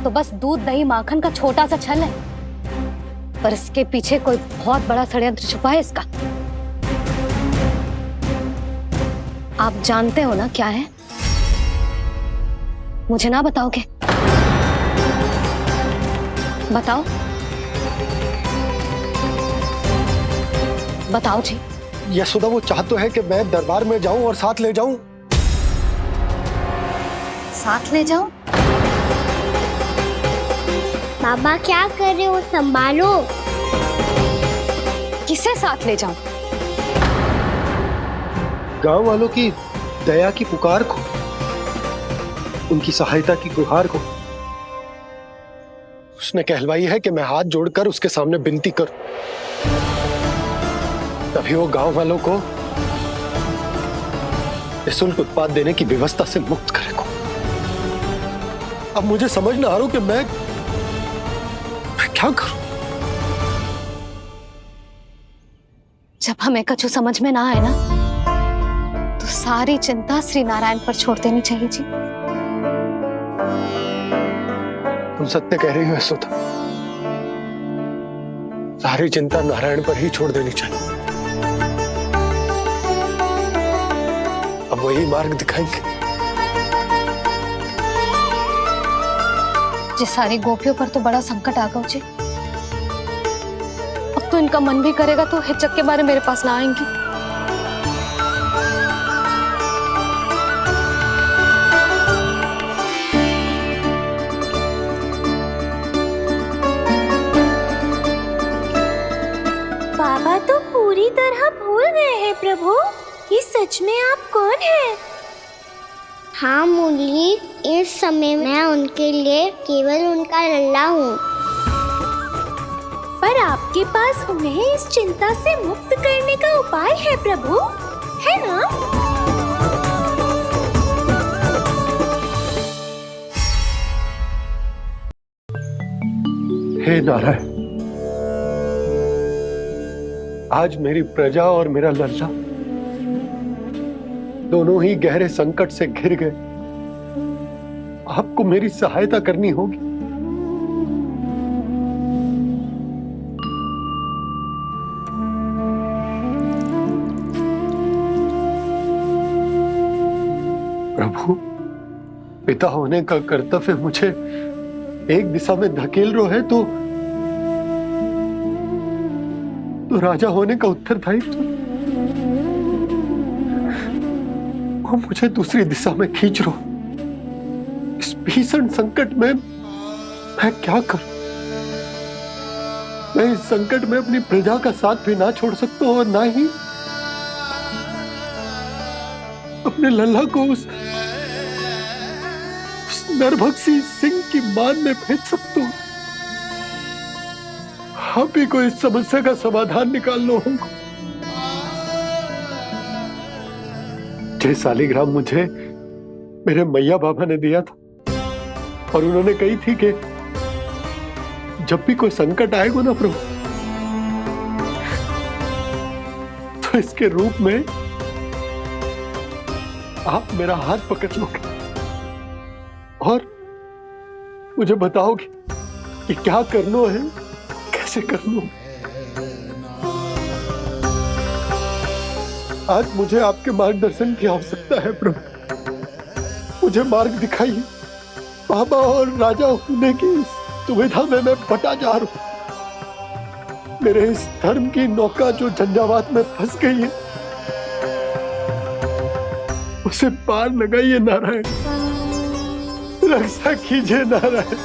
तो बस दूध, दही, माखन का छोटा सा छल है, पर इसके पीछे कोई बहुत बड़ा षड्यंत्र छुपा है इसका। आप जानते हो ना क्या है? मुझे ना बताओगे? बताओ बताओ जी। यशोदा, वो चाह तो है कि मैं दरबार में जाऊं और साथ ले जाऊं। साथ ले जाऊं? बाबा क्या कर रहे हो, संभालो। किसे साथ ले जाऊं? गांव वालों की दया की पुकार को, उनकी सहायता की गुहार को। उसने कहलवाई है कि मैं हाथ जोड़कर उसके सामने विनती करूं, तभी वो गांव वालों को निःशुल्क उत्पाद देने की व्यवस्था से मुक्त करेगा। अब मुझे समझ ना आ रहा कि मैं क्या करूं। जब हमें कछु समझ में ना आए ना, तो सारी चिंता श्री नारायण पर छोड़ देनी चाहिए जी। तुम सत्य कह रही हो यशोदा, सारी चिंता नारायण पर ही छोड़ देनी चाहिए। अब वही मार्ग दिखाएंगे। जी सारी गोपियों पर तो बड़ा संकट आ गया जी। अब तो इनका मन भी करेगा तो हिचक के बारे मेरे पास ना आएंगी। बाबा तो पूरी तरह भूल गए हैं प्रभु, ये सच में आप कौन हैं? हाँ मुरली, इस समय मैं उनके लिए केवल उनका लल्ला हूँ। पर आपके पास उन्हें इस चिंता से मुक्त करने का उपाय है प्रभु, है ना? हे नारायण, आज मेरी प्रजा और मेरा लल्ला दोनों ही गहरे संकट से घिर गए। आपको मेरी सहायता करनी होगी। प्रभु, पिता होने का कर्तव्य मुझे एक दिशा में धकेल रहे है तो राजा होने का उत्तरदायित्व वो मुझे दूसरी दिशा में खींच रहा। भीषण संकट में मैं क्या करूं? मैं इस संकट में अपनी प्रजा का साथ भी ना छोड़ सकता हूं और ना ही अपने लल्ला को उस नरभक्षी सिंह की मान में भेज सकता हूं। आप ही को इस समस्या का समाधान निकालना होगा। जे शालिग्राम मुझे मेरे मैया बाबा ने दिया था और उन्होंने कही थी कि जब भी कोई संकट आएगा ना प्रभु, तो इसके रूप में आप मेरा हाथ पकड़ लोगे और मुझे बताओगे कि क्या करना है, कैसे करना है। आज मुझे आपके मार्गदर्शन की आवश्यकता है प्रभु। मुझे मार्ग दिखाइए। बाबा और राजा होने की इस दुविधा में मैं बटा जा रहा हूं। मेरे इस धर्म की नौका जो झंझावात में फंस गई है, उसे पार लगाइए नारायण, रक्षा कीजिए नारायण।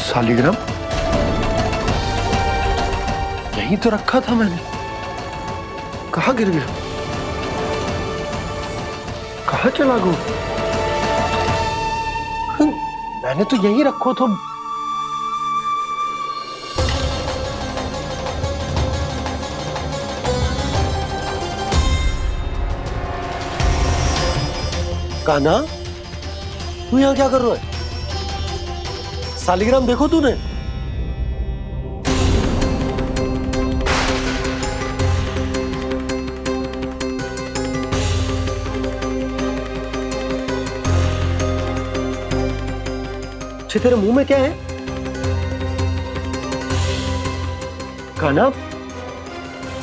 शालिग्राम यहीं तो रखा था मैंने, कहाँ गिर गया? कहाँ चला गया? मैंने तो यहीं रखो तो। कान्हा, तू यहाँ क्या कर रहा है? शालिग्राम देखो तूने? तेरे मुंह में क्या है? कान्हा,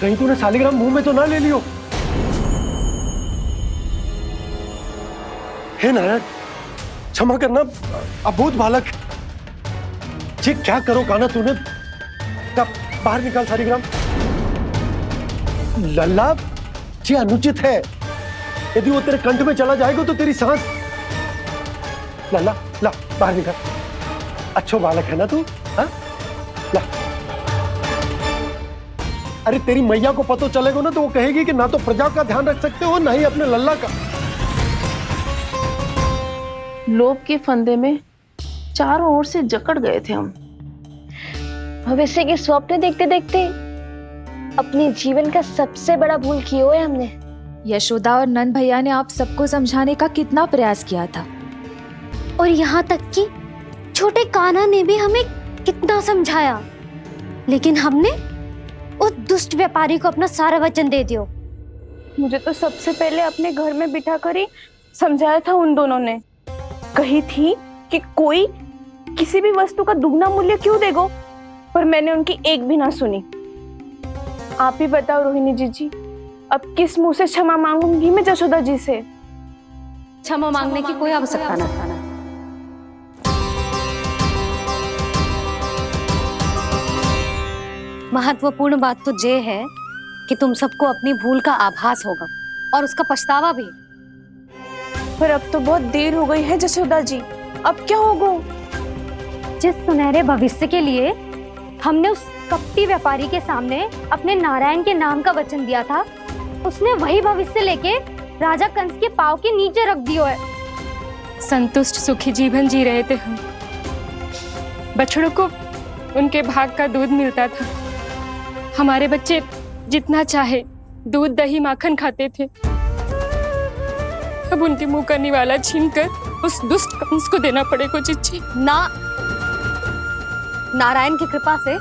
कहीं तूने शालिग्राम मुंह में तो ना ले लियो? हे नारायण, क्षमा करना, अबोध बालक। जी क्या करो कान्हा तूने? बाहर निकाल शालिग्राम। लल्ला, जी अनुचित है। यदि वो तेरे कंठ में चला जाएगा तो तेरी सांस। लल्ला, ला बाहर निकाल। अच्छो बालक है ना तू? हाँ? ला। अरे तेरी मैया को पता चलेगा ना तो वो कहेगी कि ना तो प्रजा का ध्यान रख सकते हो ना ही अपने लल्ला का। लोभ के फंदे में चारों ओर से जकड़ गए थे हम। भविष्य के स्वप्न देखते देखते अपने जीवन का सबसे बड़ा भूल किया है हमने। यशोदा और नंद भैया ने आप सबको समझाने का कितना प्रयास किया था, और यहाँ तक कि छोटे कान्हा ने भी हमें कितना समझाया, लेकिन हमने उस दुष्ट व्यापारी को अपना सारा वचन दे दिया। मुझे तो सबसे पहले अपने घर में बिठा कर ही समझाया था उन दोनों ने। कही थी कि कोई किसी भी वस्तु का दुगना मूल्य क्यों देगो, पर मैंने उनकी एक भी ना सुनी। आप ही बताओ रोहिणी जी, अब किस मुंह से क्षमा मांगूंगी मैं जशोदा जी से? क्षमा मांगने की कोई आवश्यकता ना। महत्वपूर्ण बात तो ये है कि तुम सबको अपनी भूल का आभास होगा और उसका पछतावा भी। पर अब तो बहुत देर हो गई है जशोदा जी, अब क्या होगा? जिस सुनहरे भविष्य के लिए हमने उस कपटी व्यापारी के सामने अपने नारायण के नाम का वचन दिया था, उसने वही भविष्य लेके राजा कंस के पांव के नीचे रख दिया है। संतुष्ट सुखी जीवन जी रहे थे हम। बछड़ों को उनके भाग का दूध मिलता था। हमारे बच्चे जितना चाहे दूध दही माखन खाते थे। अब उनके मुंह का निवाला छीनकर उस दुष्ट कंस को देना पड़ेगा चिच्ची। ना, नारायण की कृपा से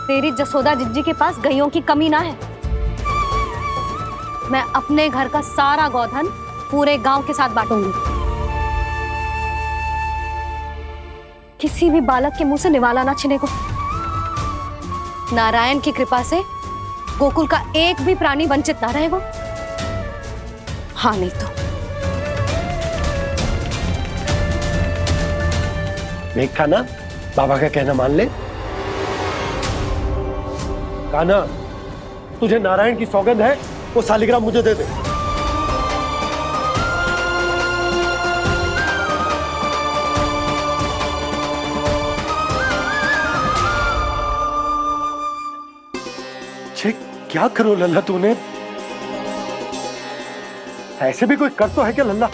तेरी जसोदा जिज्जी के पास गैयों की कमी ना है। मैं अपने घर का सारा गोधन पूरे गांव के साथ बांटूंगी। किसी भी बालक के मुंह से निवाला ना छिने को। नारायण की कृपा से गोकुल का एक भी प्राणी वंचित ना रहेगा। हाँ नहीं तो देख कान्हा, बाबा का कहना मान ले। कान्हा, तुझे नारायण की सौगंध है, वो शालिग्राम मुझे दे दे। क्या करो लल्ला तूने? ऐसे भी कोई कर तो है क्या लल्ला?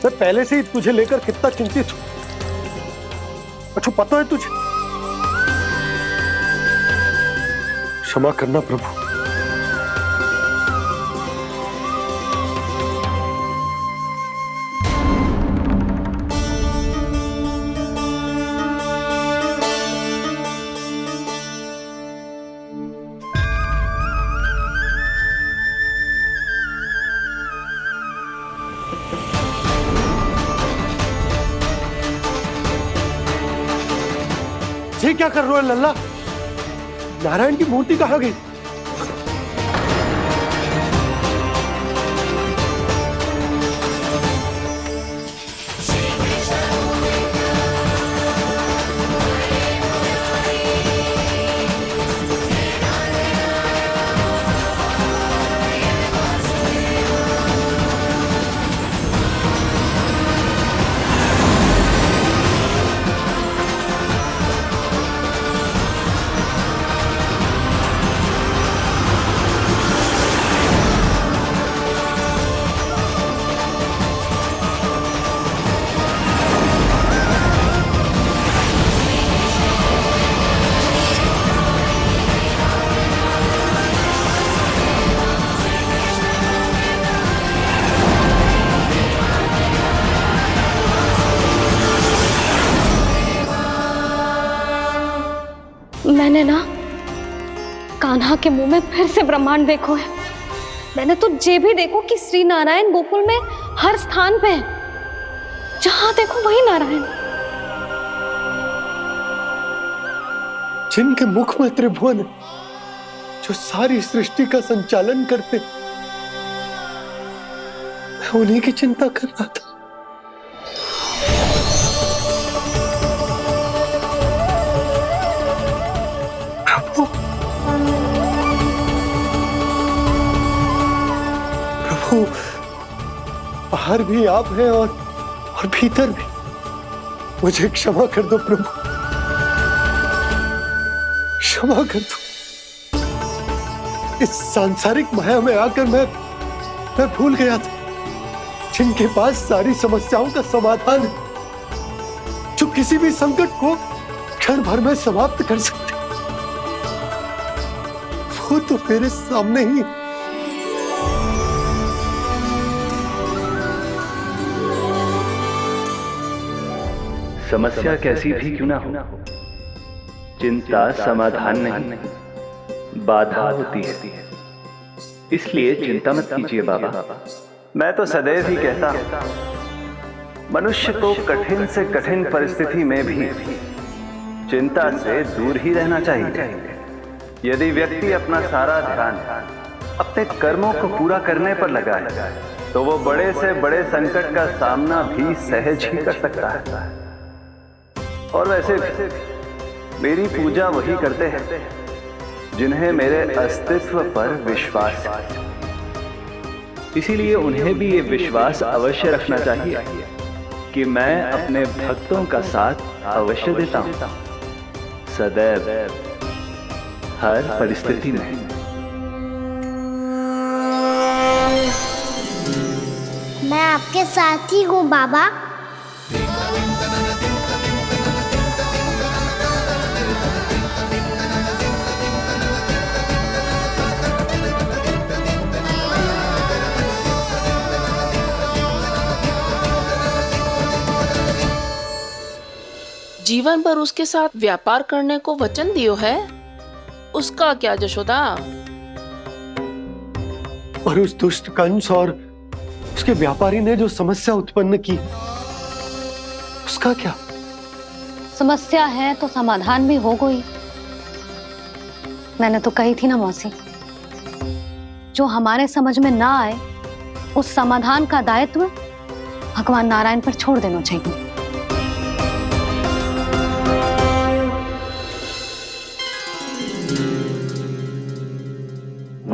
मैं पहले से ही तुझे लेकर कितना चिंतित हूं। अच्छा पता है तुझे? क्षमा करना प्रभु। ये क्या कर रहे हो लल्ला? नारायण की मूर्ति कहाँ गई? मैंने ना कान्हा के मुंह में फिर से ब्रह्मांड देखो है। मैंने तो ये भी देखो कि श्री नारायण गोकुल में हर स्थान पे है। जहां देखो वही नारायण। जिनके मुख में त्रिभुवन, जो सारी सृष्टि का संचालन करते, मैं उन्हीं की चिंता कर रहा था। प्रभु, बाहर भी आप हैं और भीतर भी। मुझे क्षमा कर दो प्रभु, क्षमा कर दो। इस सांसारिक माया में आकर मैं भूल गया था जिनके पास सारी समस्याओं का समाधान है, जो किसी भी संकट को क्षण भर में समाप्त कर सकते, वो तो मेरे सामने ही। समस्या कैसी भी क्यों ना हो, चिंता समाधान नहीं, बाधा होती है। इसलिए चिंता मत कीजिए बाबा। मैं तो सदैव ही कहता हूं, मनुष्य को कठिन से कठिन परिस्थिति में भी चिंता से दूर ही रहना चाहिए। यदि व्यक्ति अपना सारा ध्यान अपने कर्मों को पूरा करने पर लगाए, तो वो बड़े से बड़े संकट का सामना भी सहज ही कर सकता है। और वैसे भी मेरी पूजा वही करते हैं जिन्हें मेरे अस्तित्व पर विश्वास है। इसीलिए उन्हें भी ये विश्वास अवश्य रखना चाहिए कि मैं अपने भक्तों का साथ अवश्य देता हूं, सदैव, हर परिस्थिति में। मैं आपके साथ ही हूँ बाबा। जीवन भर उसके साथ व्यापार करने को वचन दियो है, उसका क्या जशोदा? और उस दुष्ट कंस और उसके व्यापारी ने जो समस्या उत्पन्न की उसका क्या? समस्या है तो समाधान भी हो गई। मैंने तो कही थी ना मौसी, जो हमारे समझ में ना आए उस समाधान का दायित्व भगवान नारायण पर छोड़ देना चाहिए।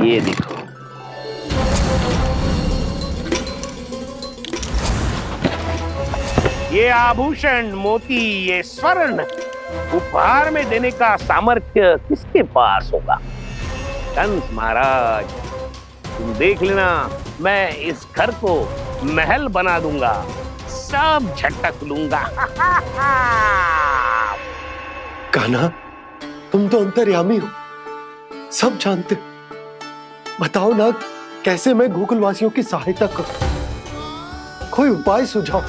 ये देखो, ये आभूषण, मोती, ये स्वर्ण उपहार में देने का सामर्थ्य किसके पास होगा? कंस महाराज, तुम देख लेना, मैं इस घर को महल बना दूंगा, सब झटक लूंगा। कान्हा, तुम तो अंतर्यामी हो, सब जानते हो। बताओ ना, कैसे मैं गोकुलवासियों की सहायता करूं? कोई उपाय सुझाओ।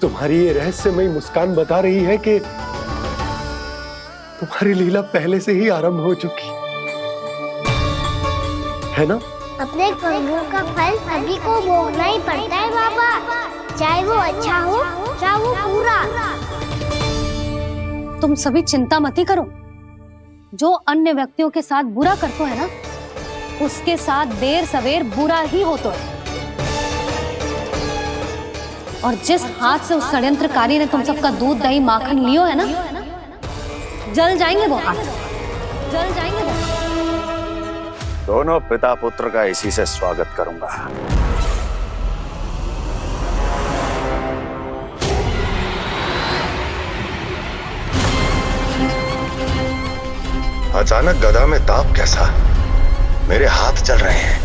तुम्हारी ये रहस्यमयी मुस्कान बता रही है कि तुम्हारी लीला पहले से ही आरंभ हो चुकी है ना? अपने कर्मों का फल सभी को भोगना ही पड़ता है बाबा, चाहे वो अच्छा हो चाहे वो बुरा। तुम सभी चिंता मत ही करो। जो अन्य व्यक्तियों के साथ बुरा करते है ना, उसके साथ देर सवेर बुरा ही होता है। और जिस हाथ से उस षड्यंत्रकारी ने तुम सबका दूध दही माखन लियो है ना, जल जाएंगे वो हाथ, जल जाएंगे वो। दोनों पिता पुत्र का इसी से स्वागत करूंगा। अचानक गदा में ताप कैसा? मेरे हाथ चल रहे हैं।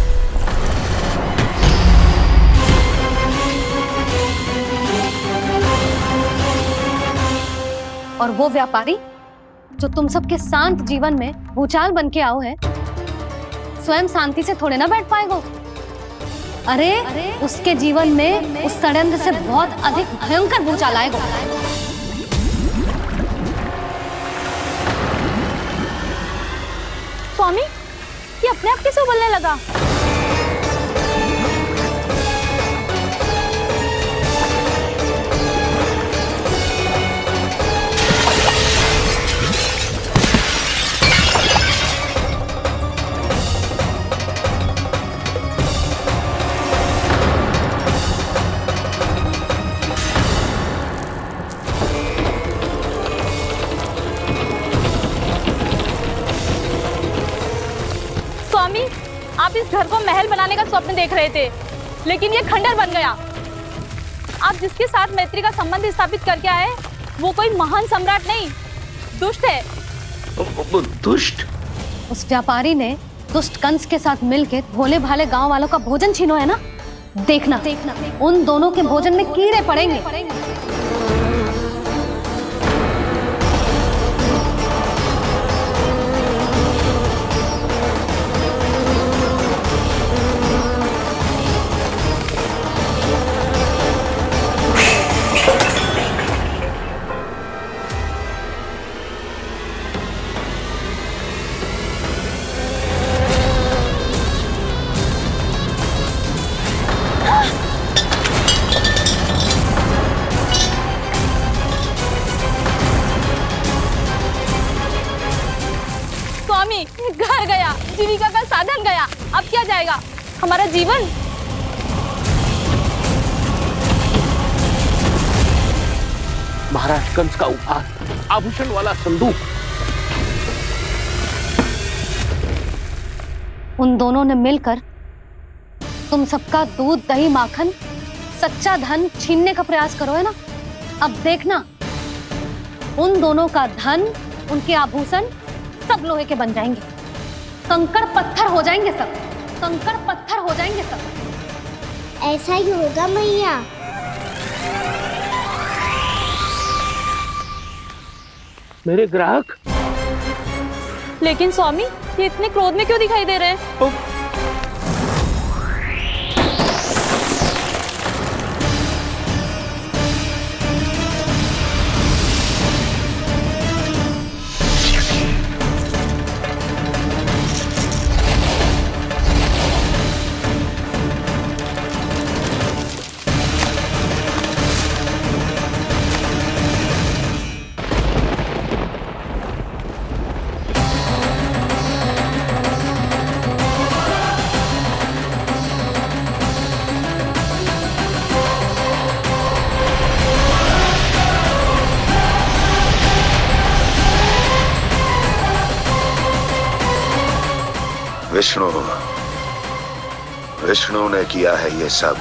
और वो व्यापारी जो तुम सबके शांत जीवन में भूचाल बन के आओ है, स्वयं शांति से थोड़े ना बैठ पाएगा। अरे उसके जीवन में उस षड्यंत्र से बहुत अधिक भयंकर भूचाल आएगा। स्वामी, ये अपने आप कैसे उबलने लगा? स्वामी, आप इस घर को महल बनाने का स्वप्न देख रहे थे, लेकिन ये खंडर बन गया। आप जिसके साथ मैत्री का संबंध स्थापित करके आए, वो कोई महान सम्राट नहीं, दुष्ट है। दुष्ट? उस व्यापारी ने दुष्ट कंस के साथ मिलकर भोले भाले गांव वालों का भोजन छीनो है ना। देखना उन दोनों के भोजन में कीड़े पड़ेंगे। स्वामी, घर गया, जीविका का साधन गया, अब क्या जाएगा हमारा जीवन? महाराज कंस का उपहार, आभूषण वाला संदूक। उन दोनों ने मिलकर तुम सबका दूध दही माखन सच्चा धन छीनने का प्रयास करो है ना। अब देखना, उन दोनों का धन, उनके आभूषण सब लोहे के बन जाएंगे, कंकड़ पत्थर हो जाएंगे सब, कंकड़ पत्थर हो जाएंगे सब। ऐसा ही होगा मैया। मेरे ग्राहक। लेकिन स्वामी, ये इतने क्रोध में क्यों दिखाई दे रहे हैं? विष्णु विष्णु ने किया है ये सब।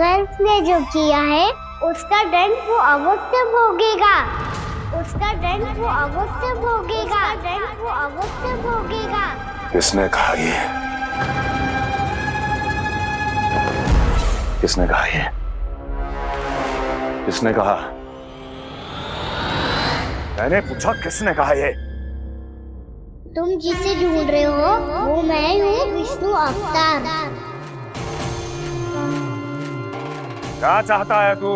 कंस ने जो किया है उसका दंड वो अवश्य भोगेगा। उसका दंड वो अवश्य भोगेगा। दंड वो अवश्य भोगेगा। किसने कहा ये? किसने कहा ये? किसने कहा? मैंने पूछा किसने कहा ये? तुम जिसे ढूंढ रहे हो वो मैं हूँ, विष्णु अवतार। क्या चाहता है तू?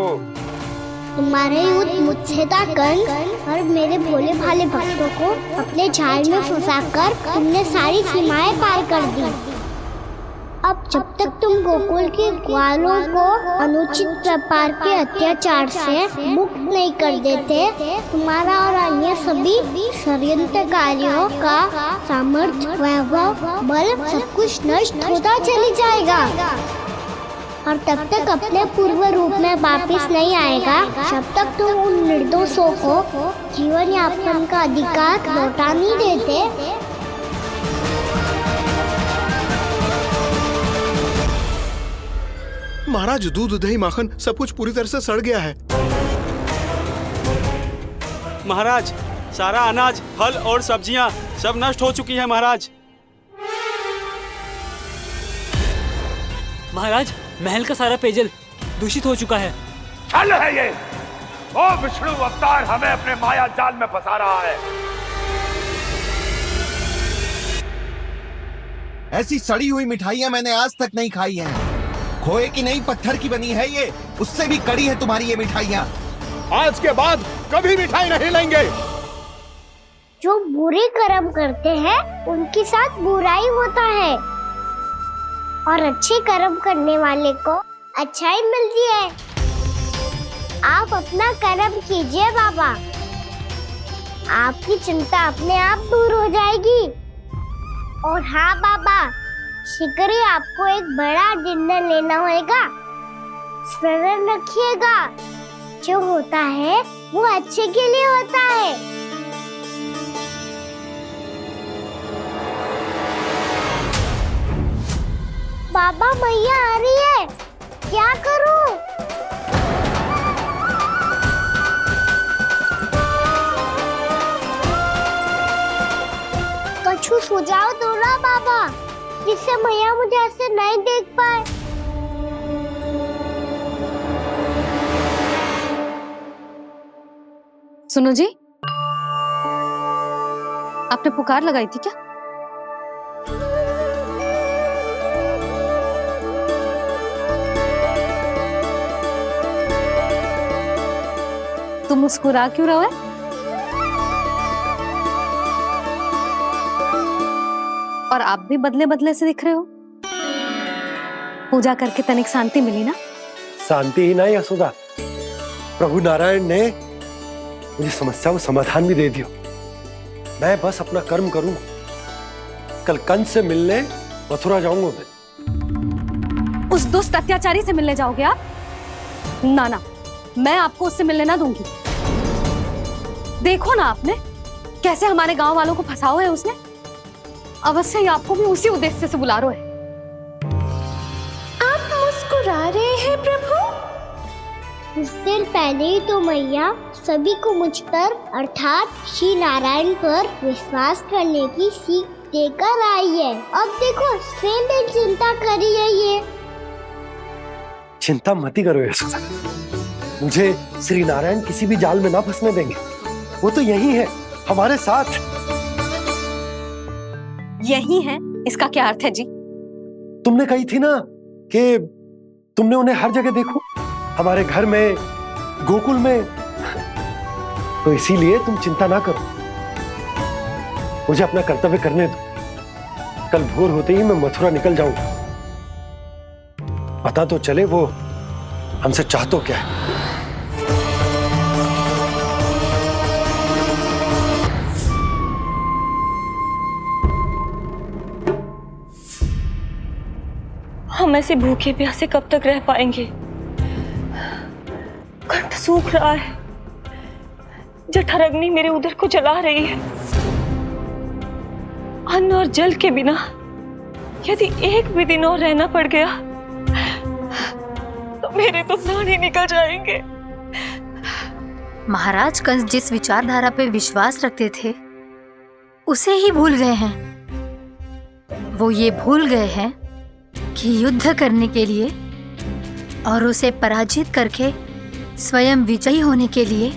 तुम्हारे युद्ध मुझसे था कंस, और मेरे भोले भाले भक्तों को अपने जाल में फंसाकर तुमने सारी सीमाएं पार कर दी। अब जब तक तुम गोकुल के ग्वालों को अनुचित प्रकार के अत्याचार से मुक्त नहीं कर देते, तुम्हारा और अन्य सभी षड्यंत्रकारियों का सामर्थ्य, वैभव, बल सब कुछ नष्ट होता चली जाएगा। और तब तक अपने पूर्व रूप में वापस नहीं आएगा जब तक तुम उन निर्दोषों को जीवन यापन का अधिकार लौटा नहीं देते। महाराज, दूध दही माखन सब कुछ पूरी तरह से सड़ गया है। महाराज, सारा अनाज, फल और सब्जियां सब नष्ट हो चुकी है महाराज। महाराज, महल का सारा पेयजल दूषित हो चुका है। छल है ये। ओ विष्णु अवतार हमें अपने माया जाल में फंसा रहा है। ऐसी सड़ी हुई मिठाइयां मैंने आज तक नहीं खाई हैं। खोए की नहीं, पत्थर की बनी है ये, उससे भी कड़ी है तुम्हारी ये मिठाइयां। आज के बाद कभी मिठाई नहीं लेंगे। जो बुरे कर्म करते हैं उनके साथ बुराई होता है, और अच्छे कर्म करने वाले को अच्छाई मिलती है। आप अपना कर्म कीजिए बाबा, आपकी चिंता अपने आप दूर हो जाएगी। और हाँ बाबा, शीघ्र ही आपको एक बड़ा डिनर लेना होगा। स्मरण रखिएगा, जो होता है वो अच्छे के लिए होता है। बाबा, मैया आ रही है, क्या करूं? कछु सुझाव दो ना बाबा, जिससे मैया मुझे ऐसे नहीं देख पाए। सुनो जी, आपने पुकार लगाई थी क्या? तुम मुस्कुरा क्यों रहे हो? और आप भी बदले बदले से दिख रहे हो। पूजा करके तनिक शांति मिली ना? शांति ही नहीं यशोदा, प्रभु नारायण ने मुझे समस्या को समाधान भी दे दिया। मैं बस अपना कर्म करूं। कल कंस से मिलने मथुरा जाऊंगा मैं। उस दुष्ट अत्याचारी से मिलने जाओगे आप? ना ना, मैं आपको उससे मिलने ना दूंगी। देखो ना आपने कैसे हमारे गांव वालों को फंसाओ है उसने। अवश्य ही आपको भी उसी उद्देश्य से बुला रहे हैं। आप मुस्कुरा रहे हैं प्रभु? कुछ देर पहले ही तो मैया सभी को मुझ पर अर्थात श्री नारायण पर विश्वास करने की सीख देकर आई है। अब देखो स्वयं भी चिंता करी है ये। चिंता मत करो यशोदा, मुझे श्री नारायण किसी भी जाल में ना फंसने देंगे। वो तो यही है हमारे साथ। यही है, इसका क्या अर्थ है जी? तुमने कही थी ना कि तुमने उन्हें हर जगह देखो, हमारे घर में, गोकुल में। तो इसीलिए तुम चिंता ना करो, मुझे अपना कर्तव्य करने दो। कल भोर होते ही मैं मथुरा निकल जाऊंगा। पता तो चले वो हमसे चाहतो क्या है। हम ऐसे भूखे प्यासे कब तक रह पाएंगे? कंठ सूख रहा है, जठराग्नि मेरे उदर को जला रही है। अन्न और जल के बिना यदि एक भी दिन और रहना पड़ गया तो मेरे तो प्राण ही निकल जाएंगे। महाराज कंस जिस विचारधारा पे विश्वास रखते थे उसे ही भूल गए हैं। वो ये भूल गए हैं कि युद्ध करने के लिए और उसे पराजित करके स्वयं विजयी होने के लिए